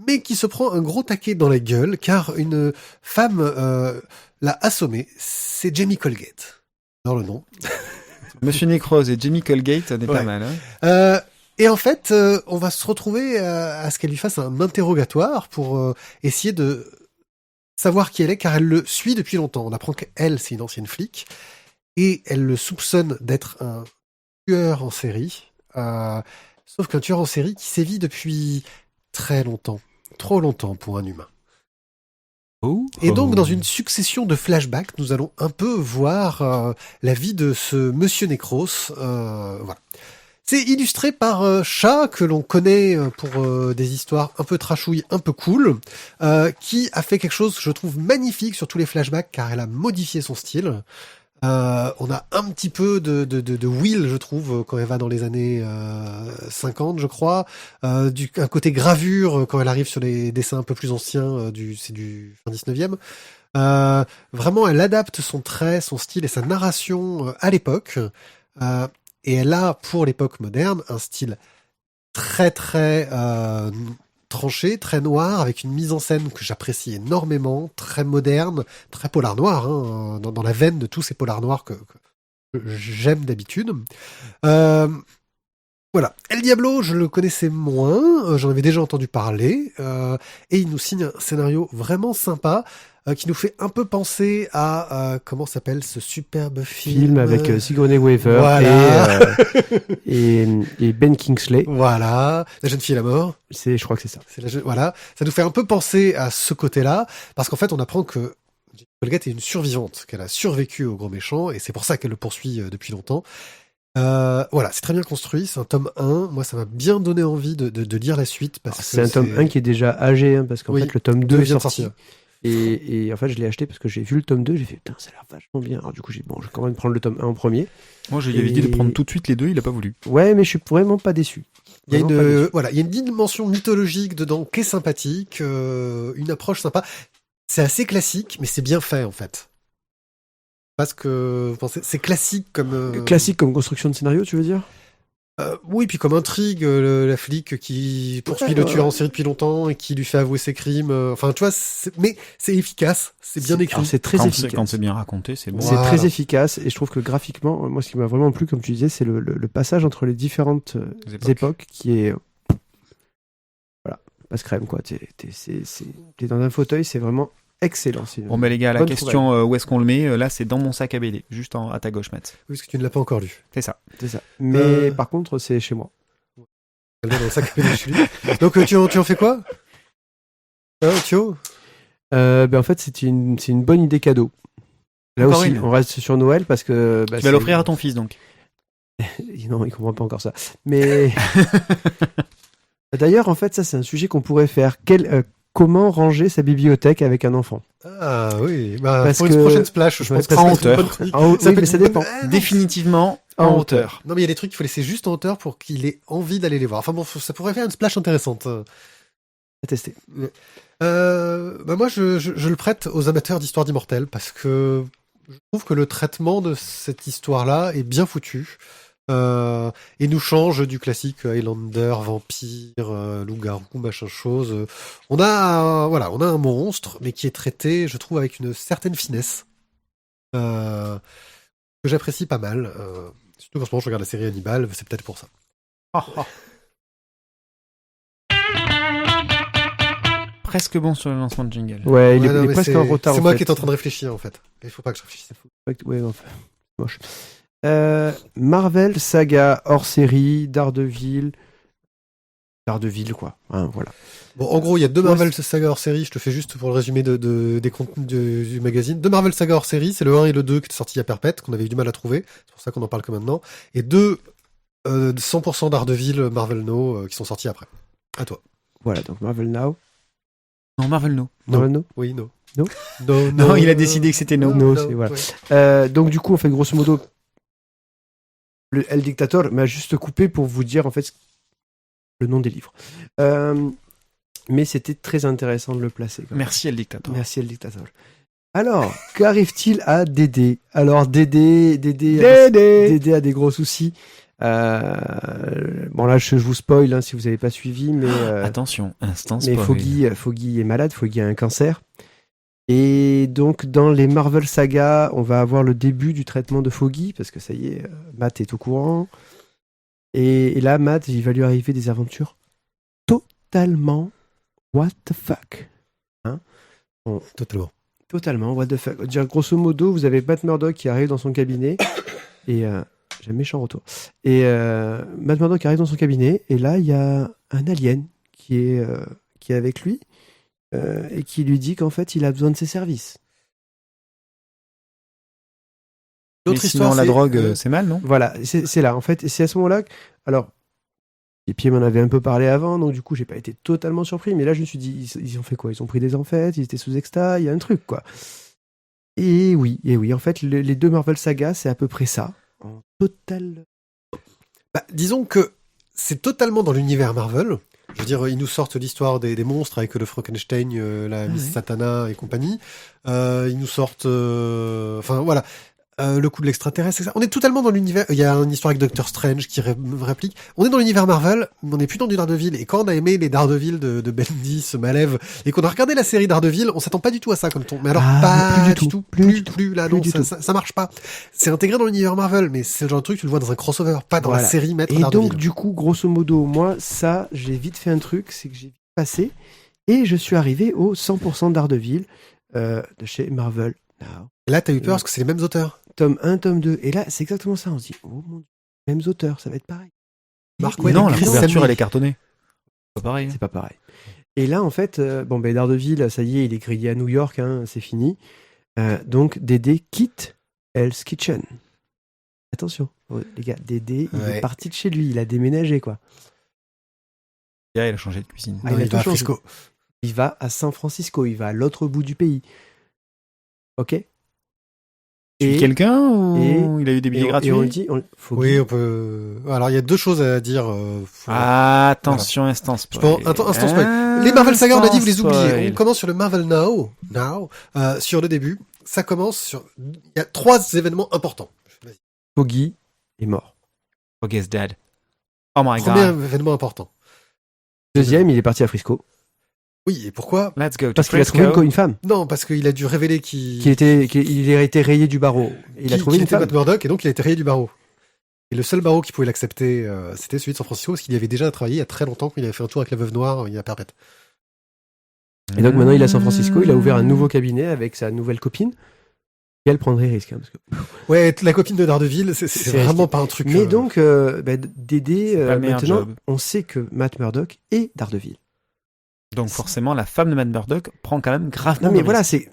mais qui se prend un gros taquet dans la gueule, car une femme l'a assommé. C'est Jamie Colgate. Dans le nom. Monsieur Necros et Jamie Colgate, ça n'est Ouais. pas mal. Hein. Et en fait, on va se retrouver à ce qu'elle lui fasse un interrogatoire pour essayer de savoir qui elle est, car elle le suit depuis longtemps. On apprend qu'elle, c'est une ancienne flic, et elle le soupçonne d'être un tueur en série. Sauf qu'un tueur en série qui sévit depuis très longtemps. Trop longtemps pour un humain. Et donc, dans une succession de flashbacks, nous allons un peu voir la vie de ce monsieur Necros. Voilà. C'est illustré par Chat, que l'on connaît pour des histoires un peu trashouilles, un peu cool, qui a fait quelque chose, je trouve, magnifique sur tous les flashbacks, car elle a modifié son style. On a un petit peu de Will, je trouve, quand elle va dans les années 50, je crois. Un côté gravure quand elle arrive sur les dessins un peu plus anciens, c'est du fin 19e. Vraiment, elle adapte son trait, son style et sa narration à l'époque. Et elle a, pour l'époque moderne, un style très très tranché, très noir, avec une mise en scène que j'apprécie énormément, très moderne, très polar noir, hein, dans la veine de tous ces polars noirs que j'aime d'habitude. Voilà. El Diablo, je le connaissais moins, j'en avais déjà entendu parler, et il nous signe un scénario vraiment sympa, qui nous fait un peu penser à comment s'appelle ce superbe film avec Sigourney Weaver Voilà. et Ben Kingsley. Voilà, la jeune fille à la mort. Je crois que c'est ça. Voilà, ça nous fait un peu penser à ce côté-là, parce qu'en fait, on apprend que Colgate est une survivante, qu'elle a survécu au gros méchant, et c'est pour ça qu'elle le poursuit depuis longtemps. Voilà, c'est très bien construit, c'est un tome 1. Moi, ça m'a bien donné envie de lire la suite. Parce que c'est un tome 1 qui est déjà âgé, hein, parce qu'en fait, le tome 2 vient de sorti. sortir. Et en fait, je l'ai acheté parce que j'ai vu le tome 2, j'ai fait putain, ça a l'air vachement bien. Alors du coup, je vais quand même prendre le tome 1 en premier. Moi, je lui avais dit de prendre tout de suite les deux, il a pas voulu. Ouais, mais je suis vraiment pas déçu. Il y a il y a une dimension mythologique dedans qui est sympathique, une approche sympa. C'est assez classique, mais c'est bien fait en fait. Parce que vous pensez, c'est classique comme classique comme construction de scénario, tu veux dire? Oui, puis comme intrigue, la flic qui poursuit le tueur en série depuis longtemps et qui lui fait avouer ses crimes. Enfin, tu vois, mais c'est efficace, c'est bien écrit. Alors, c'est très efficace. Quand c'est bien raconté, c'est bon. C'est très efficace et je trouve que graphiquement, moi, ce qui m'a vraiment plu, comme tu disais, c'est le passage entre les différentes époques qui est voilà, passe crème quoi. T'es dans un fauteuil, c'est vraiment excellent. Bon, mais les gars, la question où est-ce qu'on le met, là, c'est dans mon sac à BD, juste à ta gauche, Matt. Oui, parce que tu ne l'as pas encore lu. C'est ça. Mais par contre, c'est chez moi. Dans le sac à BD chez lui. Donc, tu en fais quoi, Thio? En fait, c'est une bonne idée cadeau. Là encore aussi, on reste sur Noël parce que... tu vas l'offrir à ton fils, donc. Non, il comprend pas encore ça. Mais... D'ailleurs, en fait, ça, c'est un sujet qu'on pourrait faire. Comment ranger sa bibliothèque avec un enfant? Ah oui, pour une prochaine splash, je pense. En hauteur. Oui, mais ça dépend. Définitivement en hauteur. Non, mais il y a des trucs qu'il faut laisser juste en hauteur pour qu'il ait envie d'aller les voir. Enfin bon, ça pourrait faire une splash intéressante. À tester. Moi, je le prête aux amateurs d'Histoire d'Immortel parce que je trouve que le traitement de cette histoire-là est bien foutu. Et nous change du classique Highlander, vampire, loup-garou, machin chose. On a un monstre, mais qui est traité, je trouve, avec une certaine finesse que j'apprécie pas mal. Surtout qu'en ce moment, je regarde la série Hannibal, c'est peut-être pour ça. presque bon sur le lancement de jingle. Ouais, il non, est mais presque en retard. C'est en moi fait. qui est en train de réfléchir, en fait. Il faut pas que je réfléchisse. Ouais, enfin, moche. Marvel Saga hors série, Daredevil, quoi. Hein, voilà. Bon, en gros, il y a 2 Ouais, Marvel Saga hors série. Je te fais juste pour le résumé des contenus du magazine. 2 Marvel Saga hors série, c'est le 1 et le 2 qui étaient sortis il y a perpète, qu'on avait eu du mal à trouver. C'est pour ça qu'on en parle que maintenant. Et 2 100% Daredevil Marvel No qui sont sortis après. À toi. Voilà, donc Marvel Now. Non, Marvel, no. Marvel No. Oui, no. No No, Non, il a décidé que c'était no. No, c'est voilà. ouais. Donc du coup, en fait, grosso modo, le El Dictator m'a juste coupé pour vous dire en fait le nom des livres. Mais c'était très intéressant de le placer. Quand même. Merci, El Dictator. Merci El Dictator. Alors, qu'arrive-t-il à Dédé? Alors Dédé a des gros soucis. Bon là, je vous spoil hein, si vous n'avez pas suivi, mais Attention, instant mais spoil. Foggy est malade. Foggy a un cancer. Et donc, dans les Marvel Saga, on va avoir le début du traitement de Foggy, parce que ça y est, Matt est au courant. Et là, Matt, il va lui arriver des aventures totalement what the fuck. Hein Totalement what the fuck. Dire, grosso modo, vous avez Matt Murdock qui arrive dans son cabinet, et j'ai un méchant retour. Et Matt Murdock arrive dans son cabinet, et là, il y a un alien qui est avec lui, et qui lui dit qu'en fait, il a besoin de ses services. Mais sinon, la drogue, c'est mal, non? Voilà, c'est là, en fait. Et c'est à ce moment-là alors, les pieds m'en avaient un peu parlé avant, donc du coup, j'ai pas été totalement surpris. Mais là, je me suis dit, ils ont fait quoi? Ils ont pris des amphètes, ils étaient sous exta, il y a un truc, quoi. Et oui, en fait, les 2 Marvel Saga, c'est à peu près ça. En total. Bah, disons que c'est totalement dans l'univers Marvel. Je veux dire, ils nous sortent l'histoire des monstres avec le Frankenstein, la Miss Satana et compagnie. Ils nous sortent... Enfin, voilà. Le coup de l'extraterrestre, c'est ça. On est totalement dans l'univers. Il y a une histoire avec Doctor Strange qui réplique. On est dans l'univers Marvel, mais on n'est plus dans du Daredevil. Et quand on a aimé les Daredevil de Bendis, Malev, et qu'on a regardé la série Daredevil, on s'attend pas du tout à ça comme ton. Mais alors, pas du tout. Plus, là, non, ça marche pas. C'est intégré dans l'univers Marvel, mais c'est le genre de truc, tu le vois dans un crossover, pas dans la série maître et Daredevil. Donc, du coup, grosso modo, moi, ça, j'ai vite fait un truc, c'est que j'ai vite passé, et je suis arrivé au 100% Daredevil, de chez Marvel Now. Et là, t'as eu peur parce que c'est les mêmes auteurs. Tome 1, tome 2. Et là, c'est exactement ça. On se dit, oh mon Dieu, mêmes auteurs, ça va être pareil. Mark Mais non, la Chris couverture, Samney. elle est cartonnée. C'est pas pareil. C'est pas pareil. Et là, en fait, Daredevil, ça y est, il est grillé à New York, hein, c'est fini. Donc, Dédé quitte Hell's Kitchen. Attention, les gars, Dédé, il est parti de chez lui, il a déménagé, quoi. Il a changé de cuisine. Non, il va à Frisco. Il va à San Francisco, il va à l'autre bout du pays. Ok. Et quelqu'un ou il a eu des billets gratuits? Et on le dit, Oui, on peut. Alors, il y a 2 choses à dire. Attention, voilà. Instant spoil. Instant spoil. Les Marvel Saga, on a dit, vous les oubliez. On commence sur le Marvel Now. Sur le début. Ça commence sur. Il y a 3 événements importants. Foggy est mort. Foggy's dead. Oh my Premier god. événement important. Deuxième, il est parti à Frisco. Oui, et pourquoi? Let's go to Parce qu'il a Frisco. trouvé une femme. Non, parce qu'il a dû révéler qu'il Il a été rayé du barreau. Il a trouvé une femme. Matt Murdock, et donc il a été rayé du barreau. Et le seul barreau qui pouvait l'accepter, c'était celui de San Francisco, parce qu'il y avait déjà travaillé il y a très longtemps, quand il avait fait un tour avec la Veuve Noire, il y a perpète. Et donc maintenant, il est à San Francisco, il a ouvert un nouveau cabinet avec sa nouvelle copine. Et elle prendrait risque. Hein, parce que... Ouais, la copine de Daredevil, c'est vraiment pas un truc... Mais donc, Dédé, maintenant, job. on sait que Matt Murdock est Daredevil. Donc forcément, la femme de Matt Murdock prend quand même gravement. Non mais de voilà, risque.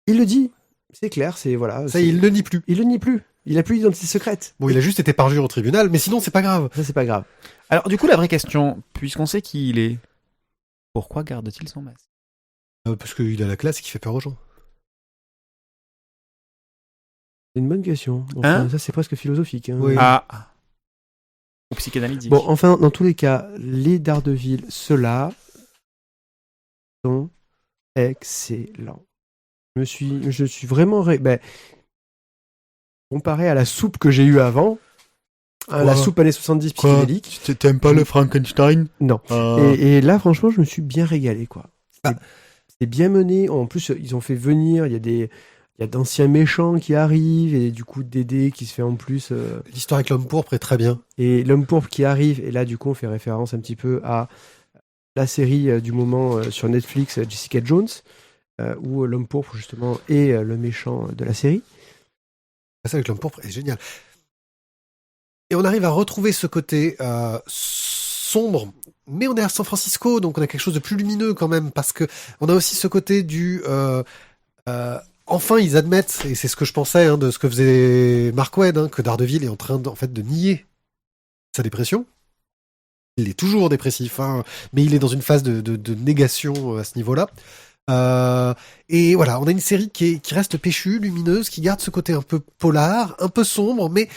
il le dit, c'est clair, c'est voilà. Ça, il le nie plus. Il le nie plus. Il a plus d'identité secrète. Bon, il a juste été parjuré au tribunal, mais sinon, c'est pas grave. Ça, c'est pas grave. Alors du coup, la vraie question, puisqu'on sait qui il est, pourquoi garde-t-il son masque? Parce qu'il a la classe et qu'il fait peur aux gens. C'est une bonne question. Enfin, ça, c'est presque philosophique. Hein. Oui. Ou psychanalytique. Bon, enfin, dans tous les cas, les Daredevil, ceux-là, sont excellents. Je suis vraiment... comparé à la soupe que j'ai eue avant, la soupe années 70 psychédélique... T'aimes pas le Frankenstein? Non. Et là, franchement, je me suis bien régalé, quoi. C'est bien mené. En plus, ils ont fait venir, il y a d'anciens méchants qui arrivent, et du coup, Dédé qui se fait en plus... L'histoire avec l'homme pourpre est très bien. Et l'homme pourpre qui arrive, et là, du coup, on fait référence un petit peu à la série du moment sur Netflix, Jessica Jones, où l'homme pourpre justement est le méchant de la série. Ça avec l'homme pourpre est génial. Et on arrive à retrouver ce côté sombre, mais on est à San Francisco, donc on a quelque chose de plus lumineux quand même, parce que on a aussi ce côté du enfin ils admettent, et c'est ce que je pensais de ce que faisait Mark Waid, que Daredevil est en train de nier sa dépression. Il est toujours dépressif, mais il est dans une phase de négation à ce niveau-là. Et voilà, on a une série qui reste péchue, lumineuse, qui garde ce côté un peu polar, un peu sombre, mais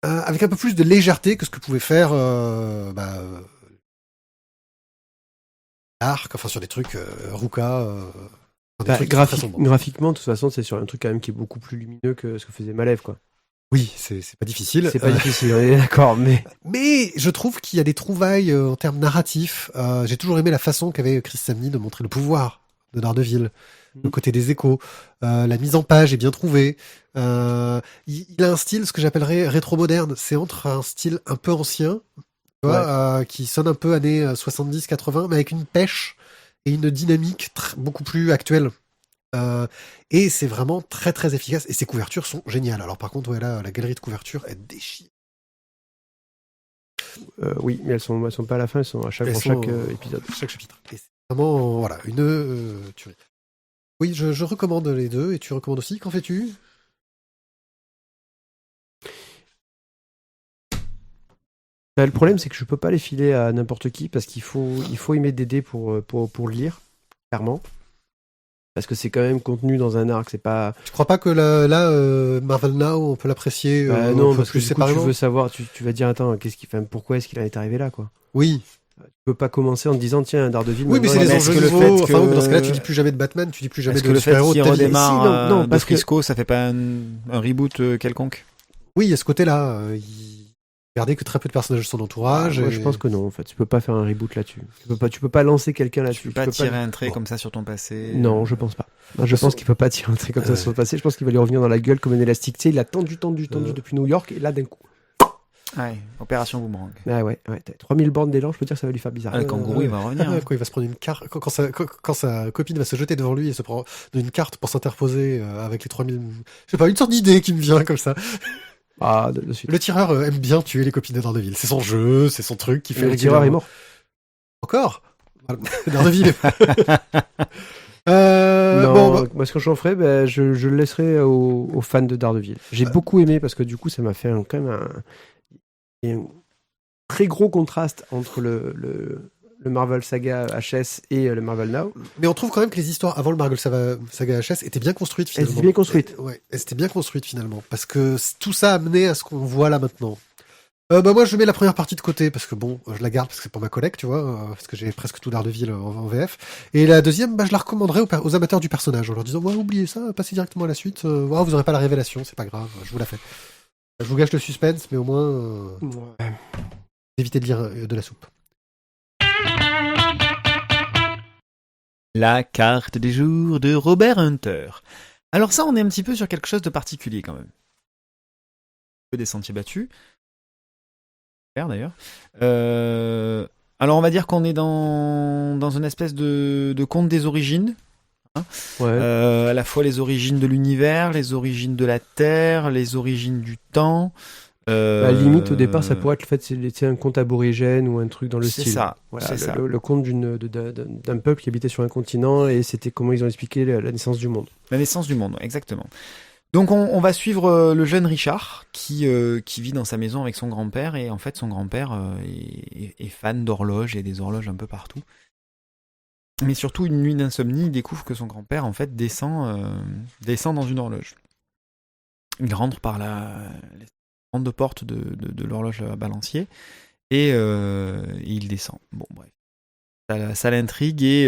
avec un peu plus de légèreté que ce que pouvait faire Arc, enfin sur des trucs Ruka. Graphiquement, de toute façon, c'est sur un truc quand même qui est beaucoup plus lumineux que ce que faisait Malev, quoi. Oui, c'est pas difficile. C'est pas difficile, on est d'accord, mais... Mais je trouve qu'il y a des trouvailles en termes narratifs. J'ai toujours aimé la façon qu'avait Chris Samney de montrer le pouvoir de Daredevil, le côté des échos. La mise en page est bien trouvée. Il a un style, ce que j'appellerais rétro-moderne. C'est entre un style un peu ancien, tu vois, qui sonne un peu années 70-80, mais avec une pêche et une dynamique beaucoup plus actuelle. Et c'est vraiment très très efficace, et ses couvertures sont géniales. Alors par contre, la galerie de couvertures, elle déchire. Oui, mais elles sont pas à la fin, elles sont à chaque épisode. Chaque chapitre. Et c'est vraiment, une tuerie. Oui, je recommande les deux, et tu recommandes aussi. Qu'en fais-tu ? Le problème, c'est que je peux pas les filer à n'importe qui, parce qu'il faut aimer DD pour le lire, clairement. Parce que c'est quand même contenu dans un arc, c'est pas... Tu crois pas que Marvel Now, on peut l'apprécier non, parce que plus séparément ? tu veux savoir, tu vas dire, attends, pourquoi est-ce qu'il en est arrivé là, quoi. Oui. Tu peux pas commencer en te disant, tiens, Daredevil... Oui, mais c'est les enjeux nouveaux. Enfin, dans ce cas-là, tu dis plus jamais de Batman, tu dis plus jamais de super-héros. Est-ce que le fait qu'il redémarre non, de Frisco, ça fait pas un reboot quelconque ? Oui, il y a ce côté-là. Garder que très peu de personnages de son entourage. Moi, je pense que non, en fait. Tu peux pas faire un reboot là-dessus. Tu peux pas lancer quelqu'un là-dessus. Tu peux pas tirer un trait comme ça sur ton passé. Non, je pense pas. Je pense qu'il peut pas tirer un trait comme ça sur son passé. Je pense qu'il va lui revenir dans la gueule comme un élastique. Tu sais, il a tendu depuis New York, et là, d'un coup. Ouais, opération boomerang. Ah ouais. 3000 bornes d'élan, je peux dire que ça va lui faire bizarre. Le kangourou, il va revenir. Quand il va se prendre une carte, quand sa copine va se jeter devant lui et se prendre une carte pour s'interposer avec les 3000... Je sais pas, une sorte d'idée qui me vient comme ça. De suite. Le tireur aime bien tuer les copines de Daredevil. C'est son jeu, c'est son truc qui fait... Le tireur est mort. Encore Daredevil non, moi ce que j'en ferais, je le laisserai aux fans de Daredevil. J'ai beaucoup aimé, parce que du coup ça m'a fait quand même un très gros contraste entre le Marvel Saga HS et le Marvel Now. Mais on trouve quand même que les histoires avant le Marvel Saga HS étaient bien construites finalement. Elles étaient bien construites. Elles étaient bien construites finalement, parce que tout ça a amené à ce qu'on voit là maintenant. Moi je mets la première partie de côté, parce que je la garde parce que c'est pour ma collègue, tu vois, parce que j'ai presque tout d'Ardeville en VF. Et la deuxième, je la recommanderais aux amateurs du personnage, en leur disant, oubliez ça, passez directement à la suite, vous aurez pas la révélation, c'est pas grave, je vous la fais. Je vous gâche le suspense, mais au moins, évitez de lire de la soupe. La carte des jours de Robert Hunter. Alors ça, on est un petit peu sur quelque chose de particulier quand même. Un peu des sentiers battus. D'ailleurs. Alors on va dire qu'on est dans une espèce de conte des origines. À la fois les origines de l'univers, les origines de la Terre, les origines du temps. À la limite, au départ, ça pourrait être c'est un conte aborigène ou un truc dans le style. C'est ça. Le conte d'un peuple qui habitait sur un continent, et c'était comment ils ont expliqué la naissance du monde. La naissance du monde, exactement. Donc on va suivre le jeune Richard qui vit dans sa maison avec son grand-père, et en fait son grand-père est fan d'horloges et des horloges un peu partout. Mais surtout une nuit d'insomnie, il découvre que son grand-père en fait descend dans une horloge. Il rentre par la grande porte de l'horloge à balancier et il descend. Bon bref, ça l'intrigue, et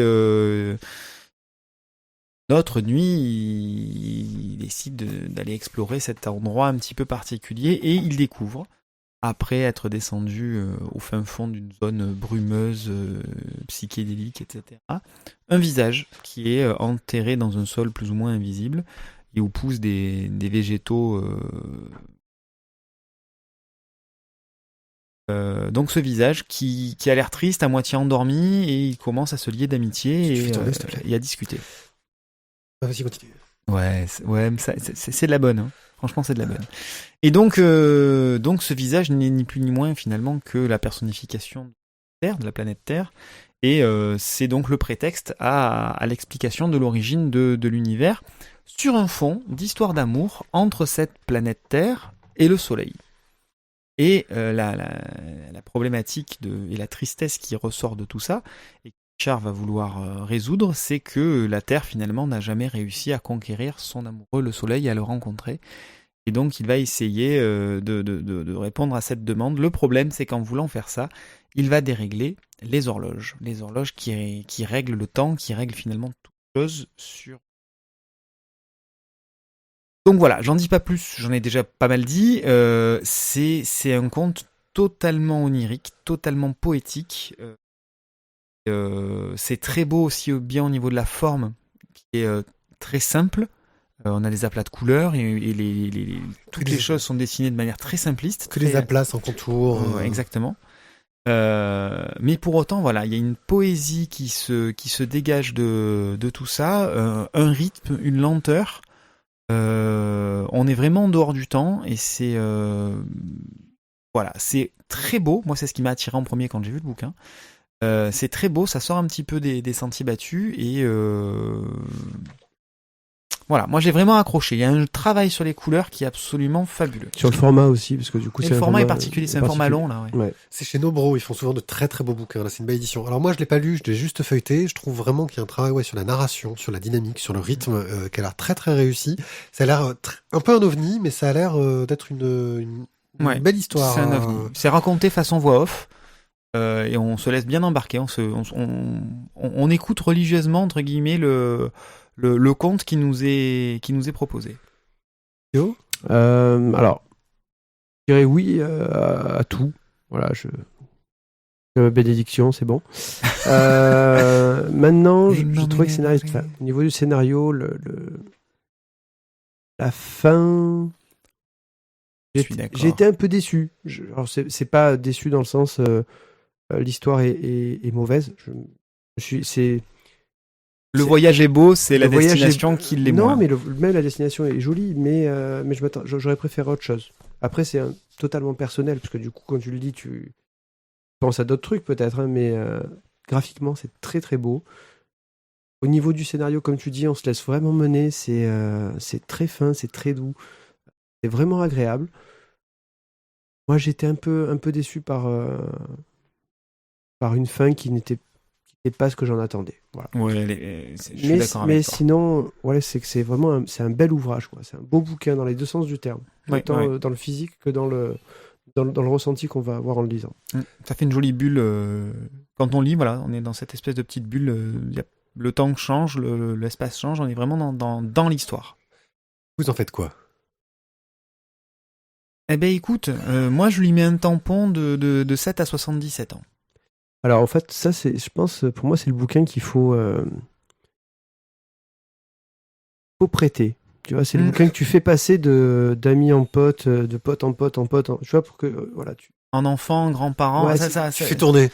l'autre nuit, il décide d'aller explorer cet endroit un petit peu particulier, et il découvre, après être descendu au fin fond d'une zone brumeuse, psychédélique, etc., un visage qui est enterré dans un sol plus ou moins invisible, et où poussent des végétaux Donc ce visage qui a l'air triste, à moitié endormi, et il commence à se lier d'amitié et à discuter. Vas-y, continue. Ouais, c'est de la bonne. Hein. Franchement, c'est de la bonne. Et donc ce visage n'est ni plus ni moins finalement que la personnification de Terre, de la planète Terre. Et c'est donc le prétexte à l'explication de l'origine de l'univers sur un fond d'histoire d'amour entre cette planète Terre et le Soleil. Et la problématique et la tristesse qui ressort de tout ça, et que Richard va vouloir résoudre, c'est que la Terre finalement n'a jamais réussi à conquérir son amoureux, le Soleil, et à le rencontrer. Et donc il va essayer de répondre à cette demande. Le problème, c'est qu'en voulant faire ça, il va dérégler les horloges qui règlent le temps, qui règlent finalement toute chose sur... Donc voilà, j'en dis pas plus, j'en ai déjà pas mal dit. C'est un conte totalement onirique, totalement poétique. C'est très beau aussi bien au niveau de la forme, qui est très simple. On a des aplats de couleurs et toutes les choses sont dessinées de manière très simpliste. Que les aplats sans contour. Exactement. Mais pour autant, voilà, il y a une poésie qui se dégage de tout ça, un rythme, une lenteur. On est vraiment en dehors du temps et c'est très beau. Moi, c'est ce qui m'a attiré en premier quand j'ai vu le bouquin. C'est très beau, ça sort un petit peu des sentiers battus et voilà, moi j'ai vraiment accroché. Il y a un travail sur les couleurs qui est absolument fabuleux. Sur le format aussi, parce que du coup, le format est particulier, c'est un format long là. Ouais. C'est chez Nobro, ils font souvent de très très beaux bouquins. Là, c'est une belle édition. Alors moi, je l'ai pas lu, je l'ai juste feuilleté. Je trouve vraiment qu'il y a un travail sur la narration, sur la dynamique, sur le rythme, qui a l'air très très réussi. Ça a l'air un peu un ovni, mais ça a l'air d'être une belle histoire. C'est un ovni. C'est raconté façon voix off. Et on se laisse bien embarquer. On écoute religieusement entre guillemets le conte qui nous est proposé. Yo alors, je dirais oui à tout. Voilà, ma bénédiction, c'est bon. Maintenant, je trouvais que au niveau du scénario, la fin, j'ai été un peu déçu. Alors, c'est pas déçu dans le sens l'histoire est mauvaise. Le voyage est beau, c'est la destination qui l'est moins. Non, mais même la destination est jolie, mais j'aurais préféré autre chose. Après, c'est totalement personnel, parce que du coup, quand tu le dis, tu penses à d'autres trucs peut-être, hein, mais graphiquement, c'est très très beau. Au niveau du scénario, comme tu dis, on se laisse vraiment mener, c'est très fin, c'est très doux, c'est vraiment agréable. Moi, j'étais un peu déçu par une fin qui n'était pas ce que j'en attendais. Voilà. Ouais, je suis d'accord avec toi. Sinon, voilà, c'est que c'est vraiment un bel ouvrage, quoi. C'est un beau bouquin dans les deux sens du terme, autant dans le physique que dans le ressenti qu'on va avoir en le lisant. Ça fait une jolie bulle quand on lit. Voilà, on est dans cette espèce de petite bulle. Le temps change, l'espace change. On est vraiment dans l'histoire. Vous en faites quoi? Eh ben, écoute, moi je lui mets un tampon de 7 à 77 ans. Alors en fait, ça je pense, pour moi, c'est le bouquin qu'il faut prêter. Tu vois, c'est le bouquin que tu fais passer d'ami en pote, de pote en pote en pote. Tu vois, pour que En enfant, grands-parents, ouais, tu fais tourner.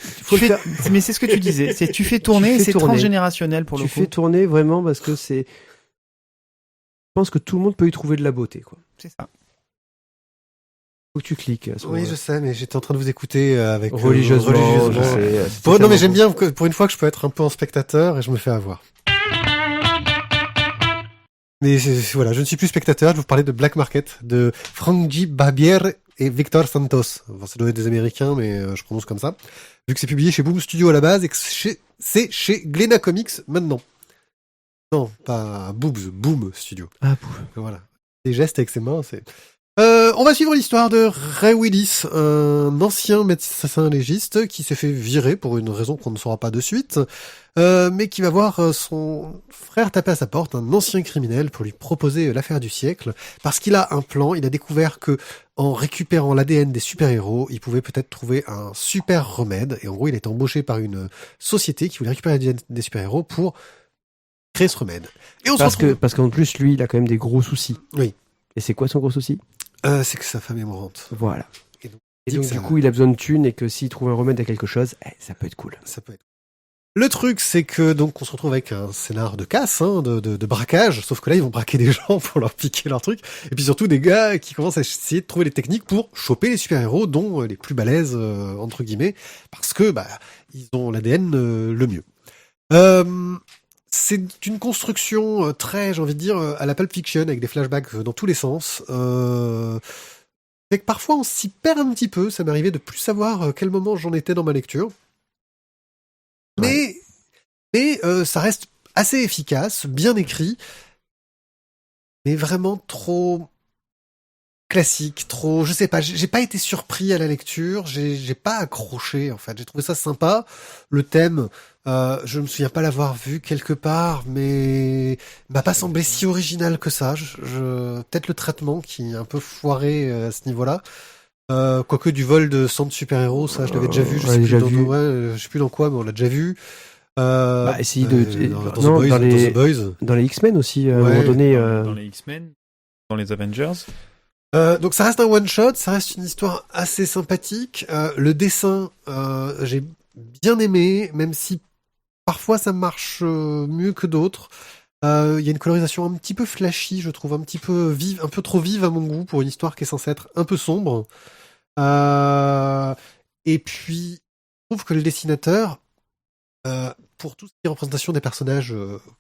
Mais c'est ce que tu disais. Tu fais tourner, c'est transgénérationnel pour le coup. Tu fais tourner vraiment parce que je pense que tout le monde peut y trouver de la beauté, quoi. C'est ça. Faut que tu cliques. Oui, je sais, mais j'étais en train de vous écouter avec religieusement. Non, mais j'aime bien pour une fois que je peux être un peu en spectateur et je me fais avoir. Mais voilà, je ne suis plus spectateur. Je vais vous parler de Black Market de Frank J. Barbier et Victor Santos. Enfin, ça doit être des Américains, mais je prononce comme ça. Vu que c'est publié chez Boom Studio à la base et que c'est chez Glénat Comics maintenant. Non, pas Boobs, Boom Studio. Ah, pouf. Voilà. Les gestes avec ses mains, c'est... on va suivre l'histoire de Ray Willis, un ancien médecin légiste qui s'est fait virer pour une raison qu'on ne saura pas de suite, mais qui va voir son frère taper à sa porte, un ancien criminel, pour lui proposer l'affaire du siècle, parce qu'il a un plan. Il a découvert que en récupérant l'ADN des super-héros, il pouvait peut-être trouver un super remède, et en gros, il est embauché par une société qui voulait récupérer l'ADN des super-héros pour créer ce remède. Et parce qu'en plus, lui, il a quand même des gros soucis. Oui. Et c'est quoi son gros souci ? C'est que sa femme est mourante. Voilà. Et donc, Et donc, du coup, il a besoin de thunes et que s'il trouve un remède à quelque chose, ça peut être cool. Ça peut être. Le truc, c'est que donc on se retrouve avec un scénar de casse, de braquage, sauf que là ils vont braquer des gens pour leur piquer leur truc, et puis surtout des gars qui commencent à essayer de trouver des techniques pour choper les super-héros, dont les plus balèzes entre guillemets, parce que ils ont l'ADN le mieux. C'est une construction très, j'ai envie de dire, à la Pulp Fiction, avec des flashbacks dans tous les sens. Et que parfois on s'y perd un petit peu, ça m'arrivait de plus savoir quel moment j'en étais dans ma lecture. Mais ça reste assez efficace, bien écrit, mais vraiment trop classique, trop, je sais pas, j'ai pas été surpris à la lecture, j'ai pas accroché en fait, j'ai trouvé ça sympa. Le thème, je me souviens pas l'avoir vu quelque part, mais m'a pas semblé si original que ça. Peut-être le traitement qui est un peu foiré à ce niveau-là. Quoique du vol de sang de super-héros, ça je l'avais déjà vu, je sais plus dans quoi, mais on l'a déjà vu. Essayer dans The Boys. Dans les X-Men aussi, à un moment donné. Dans les X-Men, dans les Avengers. Donc ça reste un one-shot, ça reste une histoire assez sympathique. Le dessin, j'ai bien aimé, même si parfois ça marche mieux que d'autres. Il y a une colorisation un petit peu flashy, je trouve, un petit peu vive, un peu trop vive à mon goût pour une histoire qui est censée être un peu sombre. Et puis, je trouve que le dessinateur, pour tout ce qui est représentation des personnages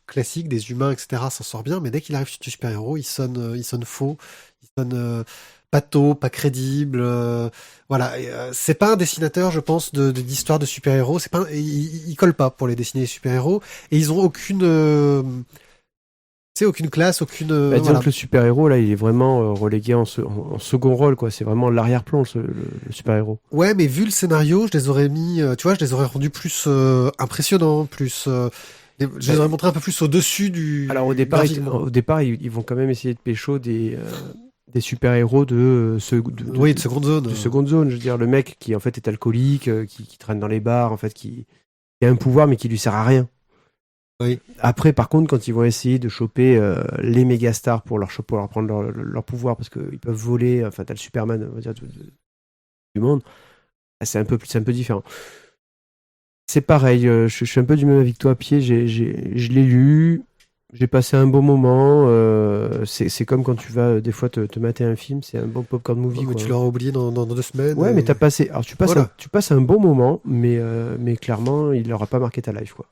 classiques, des humains, etc., s'en sort bien, mais dès qu'il arrive sur du super-héros, il sonne faux, il sonne pas tôt, pas crédible. Voilà, c'est pas un dessinateur, je pense, d'histoire de super-héros. C'est pas, il colle pas pour les dessiner les super-héros, et ils ont aucune classe, aucune. Disons Voilà. que le super-héros, là, il est vraiment relégué en second rôle, quoi. C'est vraiment l'arrière-plan, le super-héros. Ouais, mais vu le scénario, je les aurais mis, tu vois, je les aurais rendus plus impressionnants, plus. Je les aurais montrés un peu plus au-dessus du. Alors, au départ, ils vont quand même essayer de pécho des super-héros de seconde zone. De seconde zone. Je veux dire, le mec qui, en fait, est alcoolique, qui traîne dans les bars, en fait, qui a un pouvoir, mais qui lui sert à rien. Oui. Après, par contre, quand ils vont essayer de choper les méga stars pour leur prendre leur pouvoir, parce qu'ils peuvent voler, enfin, t'as le Superman, on va dire, du monde, c'est un peu différent. C'est pareil, je suis un peu du même avis que toi, Pied. Je l'ai lu, j'ai passé un bon moment. C'est comme quand tu vas des fois te mater un film, c'est un bon popcorn movie. Mais tu l'auras oublié dans 2 semaines. Ouais, mais t'as passé. Alors tu passes un bon moment, mais clairement, il n'aura pas marqué ta life, quoi.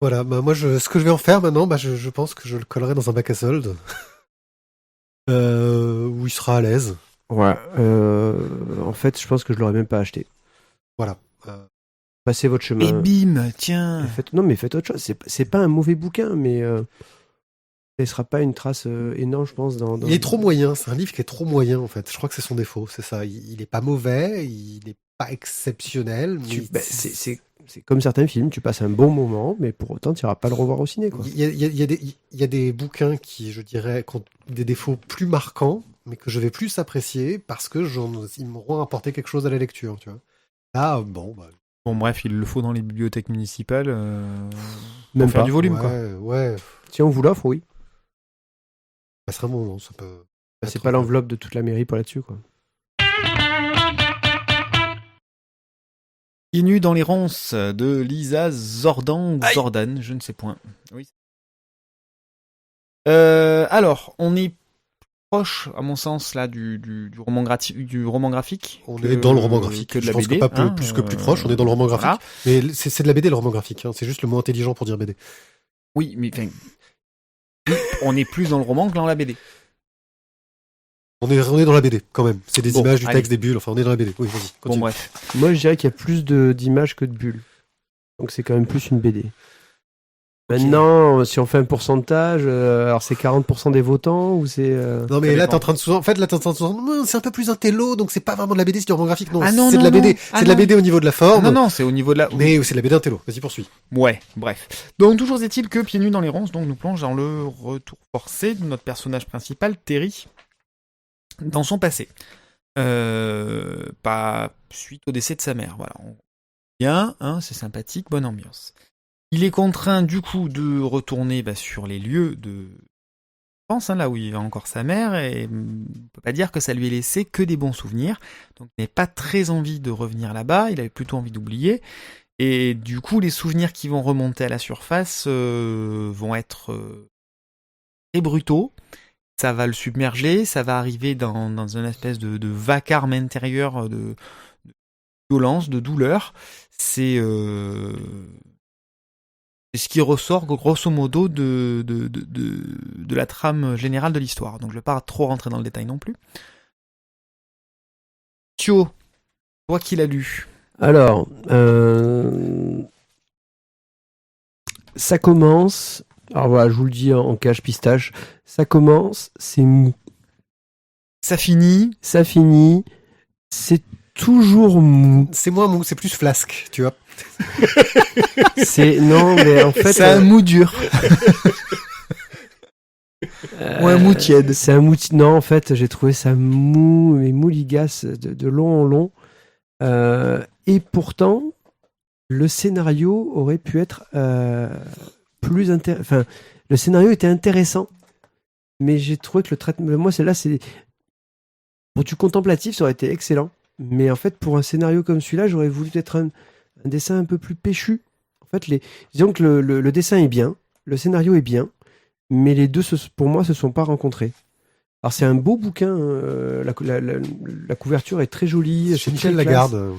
Voilà, moi, ce que je vais en faire maintenant, je pense que je le collerai dans un bac à soldes. Où il sera à l'aise. Ouais. En fait, je pense que je l'aurais même pas acheté. Voilà. Passez votre chemin. Et bim, tiens. Mais faites autre chose. C'est pas un mauvais bouquin, mais il sera pas une trace énorme, je pense. Il est trop moyen. C'est un livre qui est trop moyen, en fait. Je crois que c'est son défaut. C'est ça. Il est pas mauvais. Il est pas exceptionnel. Mais c'est comme certains films. Tu passes un bon moment, mais pour autant, tu n'iras pas le revoir au ciné, quoi. Il y a des bouquins qui, je dirais, ont des défauts plus marquants, mais que je vais plus apprécier parce que ils m'auront apporté quelque chose à la lecture, tu vois. Là, bon, bref, il le faut dans les bibliothèques municipales. Même pour faire pas. Du volume, ouais, quoi. Ouais. Si on vous l'offre, oui. Ça serait bon, non, ça peut. C'est pas l'enveloppe de toute la mairie pour là-dessus, quoi. Pieds nus dans les ronces de Lisa Jordan, je ne sais point. Oui. Alors, on est proche, à mon sens, là, du roman graphique. On est dans le roman graphique. Que de je la pense BD, que pas plus que plus proche, on est dans le roman graphique. Voilà. Mais c'est de la BD, le roman graphique. Hein. C'est juste le mot intelligent pour dire BD. Oui, mais on est plus dans le roman que dans la BD. On est dans la BD, quand même. C'est des images, du texte, allez. des bulles. Enfin, on est dans la BD. Oui, vas-y, continue. Bon, bref. Moi, je dirais qu'il y a plus d'images que de bulles. Donc, c'est quand même plus une BD. Maintenant, si on fait un pourcentage, alors c'est 40% des votants ou c'est... Non, mais là, t'es en train de sous-entendre. En fait, là, t'es en train de sous-entendre. C'est un peu plus intello, donc c'est pas vraiment de la BD, c'est du roman graphique. Non, c'est de la BD. C'est de la BD au niveau de la forme. Non, c'est au niveau de la... Mais c'est de la BD intello. Vas-y, poursuis. Ouais, bref. Donc, toujours est-il que Pieds nus dans les ronces, donc, nous plonge dans le retour forcé de notre personnage principal, Terry, dans son passé. Pas suite au décès de sa mère. Voilà. Bien, hein, c'est sympathique, bonne ambiance. Il est contraint, du coup, de retourner sur les lieux de pense, là où il va encore sa mère, et on peut pas dire que ça lui ait laissé que des bons souvenirs. Donc il n'avait pas très envie de revenir là-bas, il avait plutôt envie d'oublier. Et du coup, les souvenirs qui vont remonter à la surface vont être très brutaux. Ça va le submerger, ça va arriver dans une espèce de vacarme intérieur de violence, de douleur. C'est ce qui ressort grosso modo de la trame générale de l'histoire. Donc je ne vais pas trop rentrer dans le détail non plus. Thio, toi qui l'as lu. Alors, ça commence. Alors voilà, je vous le dis en cache pistache. Ça commence, c'est mou. Ça finit. Ça finit, c'est toujours mou. C'est moins mou, c'est plus flasque, tu vois. Non, mais en fait, c'est un mou dur. Ou un mou tiède. C'est un mou tiède. Non, en fait, j'ai trouvé ça mou, mais mouligasse de long en long. Et pourtant, le scénario aurait pu être plus intéressant. Enfin, le scénario était intéressant, mais j'ai trouvé que le traitement. Moi, celle-là, c'est. Pour du contemplatif, ça aurait été excellent. Mais en fait, pour un scénario comme celui-là, j'aurais voulu peut-être un dessin un peu plus péchu. En fait, disons que le dessin est bien, le scénario est bien, mais les deux, pour moi, se sont pas rencontrés. Alors, c'est un beau bouquin. La couverture est très jolie. Chez Michel Lagarde.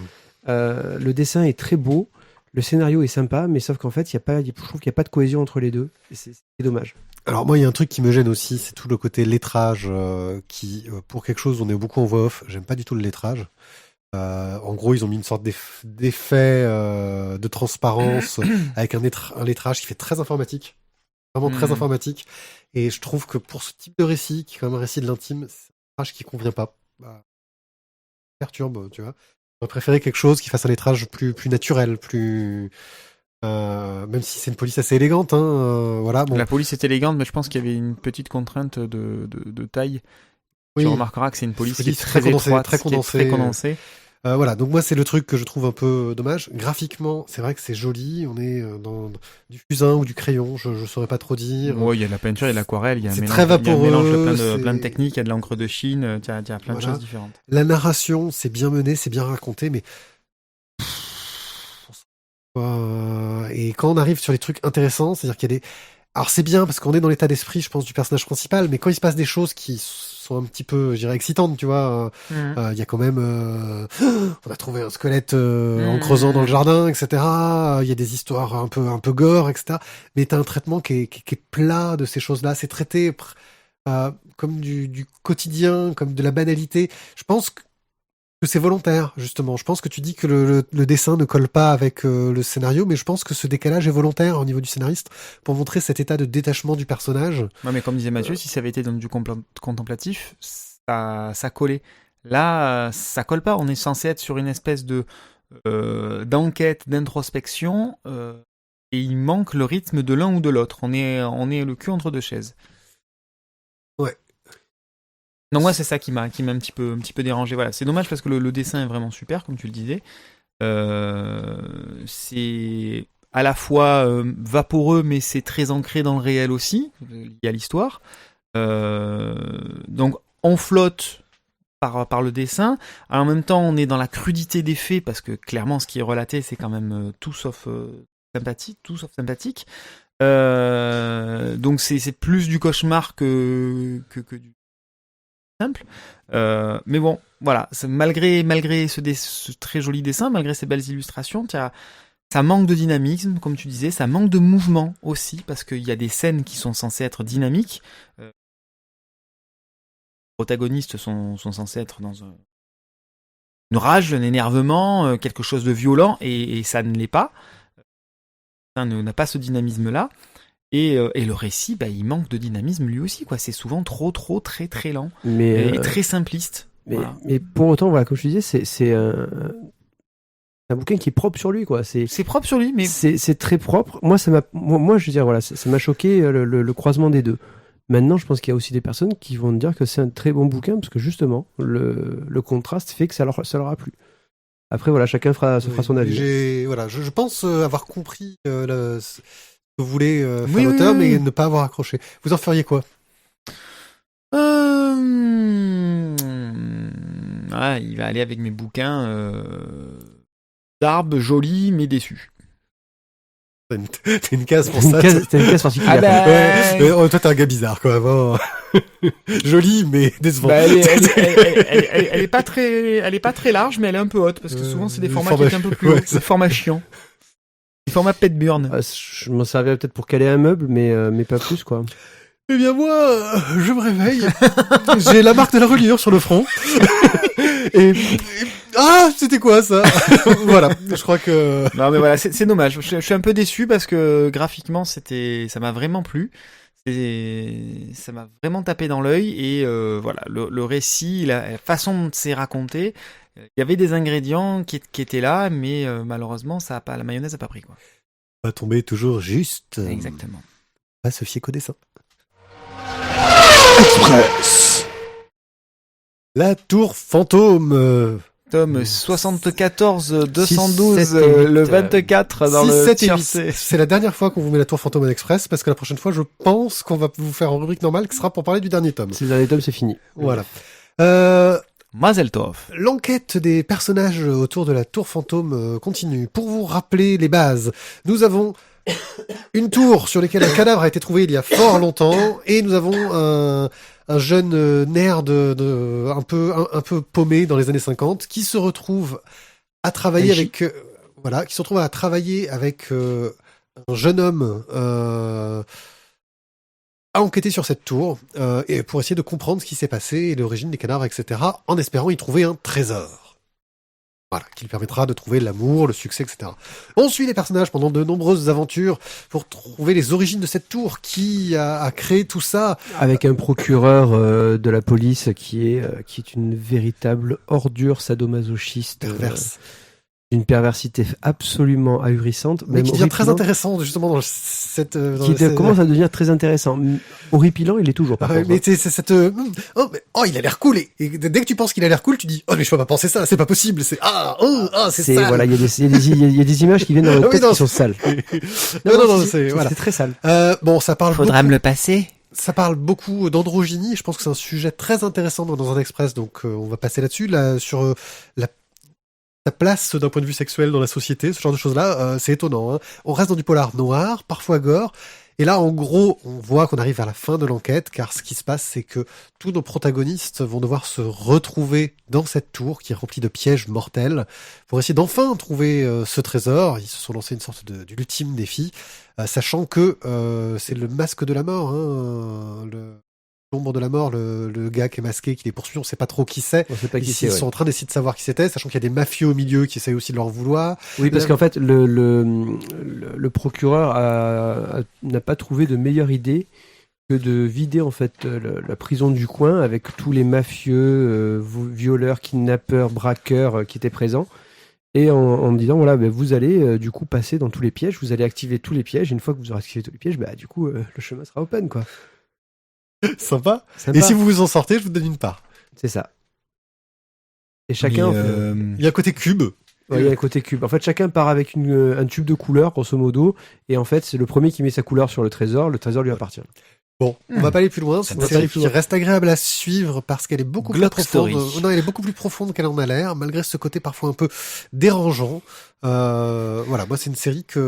Le dessin est très beau. Le scénario est sympa, mais sauf qu'en fait, je trouve qu'il n'y a pas de cohésion entre les deux. Et c'est dommage. Alors moi, il y a un truc qui me gêne aussi, c'est tout le côté lettrage qui, pour quelque chose, on est beaucoup en voix off. J'aime pas du tout le lettrage. En gros, ils ont mis une sorte d'effet de transparence avec un lettrage qui fait très informatique. Vraiment très informatique. Et je trouve que pour ce type de récit, qui est quand même un récit de l'intime, c'est un lettrage qui convient pas. Perturbe, tu vois. J'aurais préféré quelque chose qui fasse un lettrage plus naturel, plus... même si c'est une police assez élégante, voilà. Bon. La police est élégante, mais je pense qu'il y avait une petite contrainte de taille. Oui. Tu remarqueras que c'est une police qui est très étroite, très condensée. Voilà, donc moi c'est le truc que je trouve un peu dommage. Graphiquement, c'est vrai que c'est joli, on est dans du fusain ou du crayon, je saurais pas trop dire. Oui, il y a de la peinture, il y a de l'aquarelle, il y a un mélange de plein de techniques, il y a de l'encre de Chine, il y a plein de choses différentes. La narration, c'est bien mené, c'est bien raconté, mais... Et quand on arrive sur les trucs intéressants, c'est-à-dire qu'il y a des... Alors c'est bien parce qu'on est dans l'état d'esprit, je pense, du personnage principal, mais quand il se passe des choses qui sont un petit peu, je dirais, excitantes, tu vois, il y a quand même... on a trouvé un squelette en creusant dans le jardin, etc. Il y a des histoires un peu gore, etc. Mais t'as un traitement qui est plat de ces choses-là. C'est traité comme du quotidien, comme de la banalité. Je pense que c'est volontaire, justement. Je pense que tu dis que le dessin ne colle pas avec le scénario, mais je pense que ce décalage est volontaire au niveau du scénariste pour montrer cet état de détachement du personnage. Ouais, mais comme disait Mathieu, si ça avait été dans du contemplatif, ça collait. Là, ça colle pas. On est censé être sur une espèce d'enquête, d'introspection, et il manque le rythme de l'un ou de l'autre. On est le cul entre deux chaises. Ouais. Donc moi c'est ça qui m'a un petit peu dérangé. Voilà, c'est dommage parce que le dessin est vraiment super, comme tu le disais. C'est à la fois vaporeux, mais c'est très ancré dans le réel aussi. Il y a l'histoire. Donc on flotte par le dessin. En même temps, on est dans la crudité des faits parce que clairement, ce qui est relaté, c'est quand même tout sauf sympathique. Donc c'est plus du cauchemar que du simple. Mais bon, voilà, malgré ce très joli dessin, malgré ces belles illustrations, ça manque de dynamisme, comme tu disais, ça manque de mouvement aussi, parce qu'il y a des scènes qui sont censées être dynamiques. Les protagonistes sont censés être dans une rage, un énervement, quelque chose de violent, et ça ne l'est pas. Ça n'a pas ce dynamisme-là. Et le récit, il manque de dynamisme lui aussi, quoi. C'est souvent très très lent et très simpliste. Mais pour autant, voilà, comme je disais, c'est un bouquin qui est propre sur lui, quoi. C'est propre sur lui, mais c'est très propre. Moi, je veux dire, voilà, ça m'a choqué le croisement des deux. Maintenant, je pense qu'il y a aussi des personnes qui vont dire que c'est un très bon bouquin parce que justement, le contraste fait que ça leur a plu. Après, voilà, chacun fera son avis. Je pense avoir compris ce que voulait faire l'auteur, mais ne pas avoir accroché. Vous en feriez quoi ? Ouais, il va aller avec mes bouquins d'arbres jolis mais déçus. T'as une case pour T'as ça. une case particulière. Ah bah, Ouais, mais, toi, t'es un gars bizarre, quand même. Hein. Joli, mais décevant. Bah, elle est pas très large, mais elle est un peu haute parce que souvent c'est des formats qui sont un peu plus hauts, ouais, des formats chiants, des formats Petburn. Ah, je m'en servirais peut-être pour caler un meuble, mais pas plus, quoi. Eh bien, moi, je me réveille. J'ai la marque de la reliure sur le front. et... Ah, c'était quoi, ça? Voilà, je crois que... Non, mais voilà, c'est dommage. Je suis un peu déçu parce que graphiquement, ça m'a vraiment plu. Ça m'a vraiment tapé dans l'œil et voilà, le récit, la façon dont c'est raconté, il y avait des ingrédients qui étaient là, mais malheureusement, la mayonnaise n'a pas pris, quoi. Va tomber toujours juste. Exactement. Pas se fier qu'au dessin. Express. La tour fantôme. Tome 74 212 6, 7 et 8, le 24 dans 6, le 7 et 8. tiercé. C'est la dernière fois qu'on vous met la tour fantôme en express parce que la prochaine fois, je pense qu'on va vous faire en rubrique normale qui sera pour parler du dernier tome. Si le dernier tome, c'est fini. Voilà. Mazel Tov. L'enquête des personnages autour de la tour fantôme continue. Pour vous rappeler les bases, nous avons une tour sur laquelle un cadavre a été trouvé il y a fort longtemps et nous avons un jeune nerd un peu paumé dans les années 50 qui se retrouve à travailler avec un jeune homme à enquêter sur cette tour et pour essayer de comprendre ce qui s'est passé et l'origine des cadavres, etc., en espérant y trouver un trésor. Voilà, qui lui permettra de trouver l'amour, le succès, etc. On suit les personnages pendant de nombreuses aventures pour trouver les origines de cette tour, qui a créé tout ça. Avec un procureur de la police qui est une véritable ordure sadomasochiste. Perverse. Une perversité absolument ahurissante. Mais qui devient horripilant. très intéressant, justement, dans cette... Commence à devenir très intéressant. Horripilant, il est toujours, par contre. Mais c'est cette... il a l'air cool. Et dès que tu penses qu'il a l'air cool, tu dis, oh, mais je peux pas penser ça, c'est pas possible. C'est sale. Voilà, il y a des images qui viennent dans notre tête qui sont sales. Non, c'est voilà. C'est très sale. Bon, ça parle Faudra me le passer. Ça parle beaucoup d'androgynie. Je pense que c'est un sujet très intéressant dans un express, donc on va passer là-dessus. Sur sa place d'un point de vue sexuel dans la société, ce genre de choses-là, c'est étonnant. Hein. On reste dans du polar noir, parfois gore. Et là, en gros, on voit qu'on arrive vers la fin de l'enquête, car ce qui se passe, c'est que tous nos protagonistes vont devoir se retrouver dans cette tour qui est remplie de pièges mortels pour essayer d'enfin trouver ce trésor. Ils se sont lancés une sorte d'ultime défi, sachant que c'est le masque de la mort, hein, l'ombre de la mort, le gars qui est masqué, qui les poursuit, on sait pas trop qui c'est. On sait pas qui c'est. Ils sont en train d'essayer de savoir qui c'était, sachant qu'il y a des mafieux au milieu qui essayent aussi de leur vouloir. Oui, parce qu'en fait, le procureur n'a pas trouvé de meilleure idée que de vider en fait la prison du coin avec tous les mafieux, violeurs, kidnappeurs, braqueurs qui étaient présents. Et en disant, voilà, vous allez du coup passer dans tous les pièges, vous allez activer tous les pièges. Une fois que vous aurez activé tous les pièges, du coup, le chemin sera open, quoi. Sympa. Et si vous vous en sortez, je vous donne une part. C'est ça. Et chacun... Il y a un côté cube. Ouais, il y a un côté cube. En fait, chacun part avec un tube de couleur, grosso modo. Et en fait, c'est le premier qui met sa couleur sur le trésor lui appartient. Bon, on va pas aller plus loin. C'est une série qui reste agréable à suivre parce qu'elle est beaucoup plus profonde. Non, elle est beaucoup plus profonde qu'elle en a l'air, malgré ce côté parfois un peu dérangeant. Voilà, moi, c'est une série qui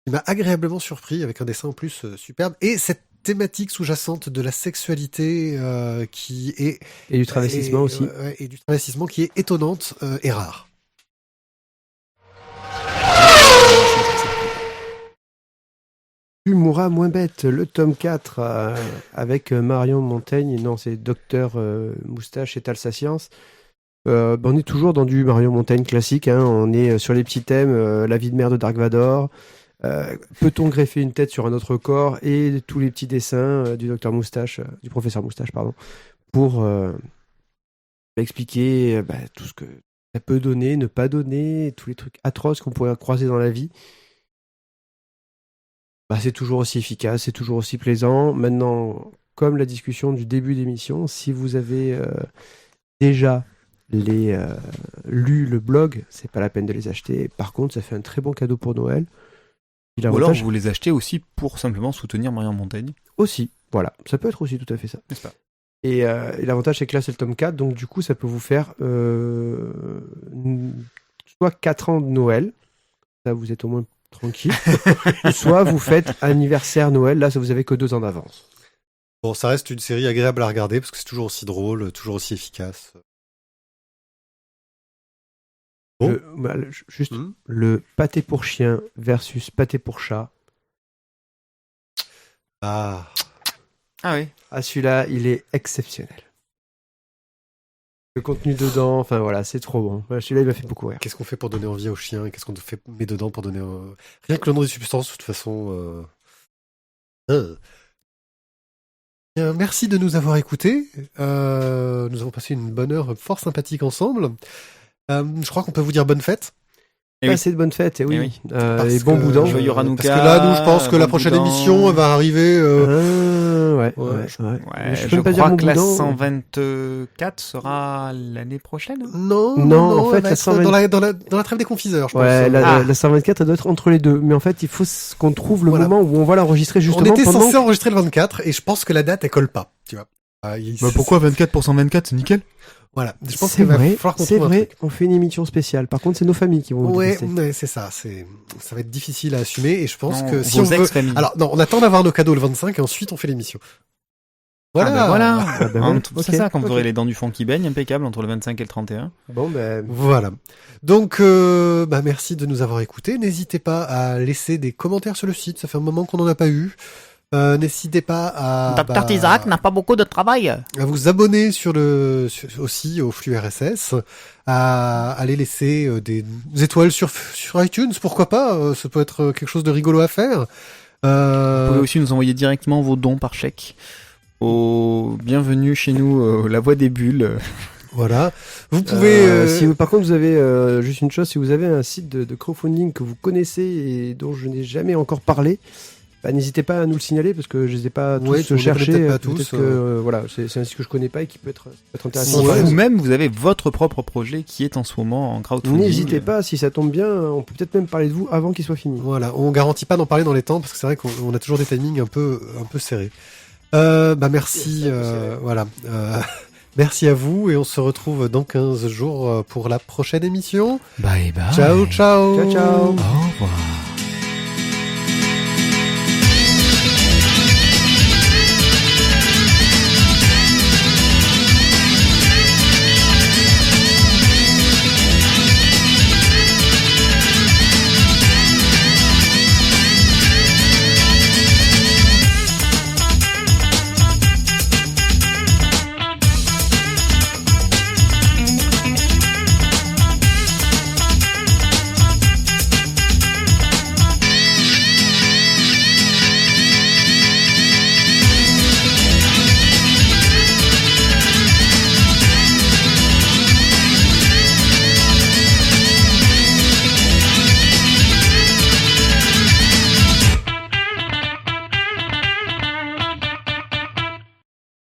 m'a agréablement surpris avec un dessin en plus superbe. Et cette thématique sous-jacente de la sexualité qui est... Et du travestissement aussi. Et du travestissement qui est étonnante et rare. Tu mourras moins bête, le tome 4 avec Marion Montaigne. Non, c'est Docteur Moustache et Alsacience. On est toujours dans du Marion Montaigne classique. Hein. On est sur les petits thèmes, la vie de mère de Dark Vador. Peut-on greffer une tête sur un autre corps et tous les petits dessins du docteur Moustache, du professeur Moustache, pardon, pour expliquer tout ce que ça peut donner, ne pas donner, tous les trucs atroces qu'on pourrait croiser dans la vie. C'est toujours aussi efficace, c'est toujours aussi plaisant. Maintenant, comme la discussion du début d'émission, si vous avez déjà lu le blog, c'est pas la peine de les acheter. Par contre, ça fait un très bon cadeau pour Noël. Ou alors vous les achetez aussi pour simplement soutenir Marion Montaigne. Aussi, voilà. Ça peut être aussi tout à fait ça. N'est-ce pas ? Et l'avantage, c'est que là, c'est le tome 4. Donc, du coup, ça peut vous faire soit 4 ans de Noël. Ça, vous êtes au moins tranquille. Soit vous faites anniversaire Noël. Là, ça, vous avez que 2 ans d'avance. Bon, ça reste une série agréable à regarder parce que c'est toujours aussi drôle, toujours aussi efficace. Bon. Le pâté pour chien versus pâté pour chat. Ah oui. Ah, celui-là, il est exceptionnel. Le contenu dedans, enfin voilà, c'est trop bon. Celui-là, il m'a fait beaucoup rire. Qu'est-ce qu'on fait pour donner envie aux chiens et qu'est-ce qu'on met dedans pour donner... Rien que le nom des substances, de toute façon... Bien, merci de nous avoir écoutés. Nous avons passé une bonne heure fort sympathique ensemble. Je crois qu'on peut vous dire bonne fête. Passez de bonnes fêtes, et oui. Et bon boudin. Joyeux Hanouka. Parce que là, nous, je pense que la prochaine émission va arriver... Je crois que la 124 sera l'année prochaine. Non, en fait, la 124 dans la trêve des confiseurs, je pense. La 124, elle doit être entre les deux. Mais en fait, il faut qu'on trouve le moment où on va l'enregistrer justement. On était censé enregistrer le 24 et je pense que la date, elle colle pas. Tu vois. Pourquoi 24 pour 124, c'est nickel. Voilà, je pense qu'il va falloir qu'on trouve un truc. On fait une émission spéciale. Par contre, c'est nos familles qui vont détester. C'est ça. Ça va être difficile à assumer et je pense que si on veut... familles. Alors, non, on attend d'avoir nos cadeaux le 25 et ensuite on fait l'émission. Voilà. C'est ça, quand vous aurez les dents du fond qui baignent, impeccable, entre le 25 et le 31. Voilà. Donc, merci de nous avoir écoutés. N'hésitez pas à laisser des commentaires sur le site. Ça fait un moment qu'on n'en a pas eu. N'hésitez pas à... Dr Isaac n'a pas beaucoup de travail. À vous abonner aussi au flux RSS, à aller laisser des étoiles sur iTunes, pourquoi pas, ça peut être quelque chose de rigolo à faire. Vous pouvez aussi nous envoyer directement vos dons par chèque. Bienvenue chez nous, la voix des bulles. Voilà. Vous pouvez... par contre, vous avez juste une chose, si vous avez un site de crowdfunding que vous connaissez et dont je n'ai jamais encore parlé, n'hésitez pas à nous le signaler parce que je les ai pas tous cherchés. Peut-être que c'est un site que je connais pas et qui peut être intéressant. Si vous-même vous avez votre propre projet qui est en ce moment en crowdfunding. N'hésitez pas, si ça tombe bien, on peut peut-être même parler de vous avant qu'il soit fini. Voilà, on garantit pas d'en parler dans les temps parce que c'est vrai qu'on a toujours des timings un peu serrés. Merci, merci à vous et on se retrouve dans 15 jours pour la prochaine émission. Bye bye. Ciao, ciao. Ciao, ciao. Au revoir.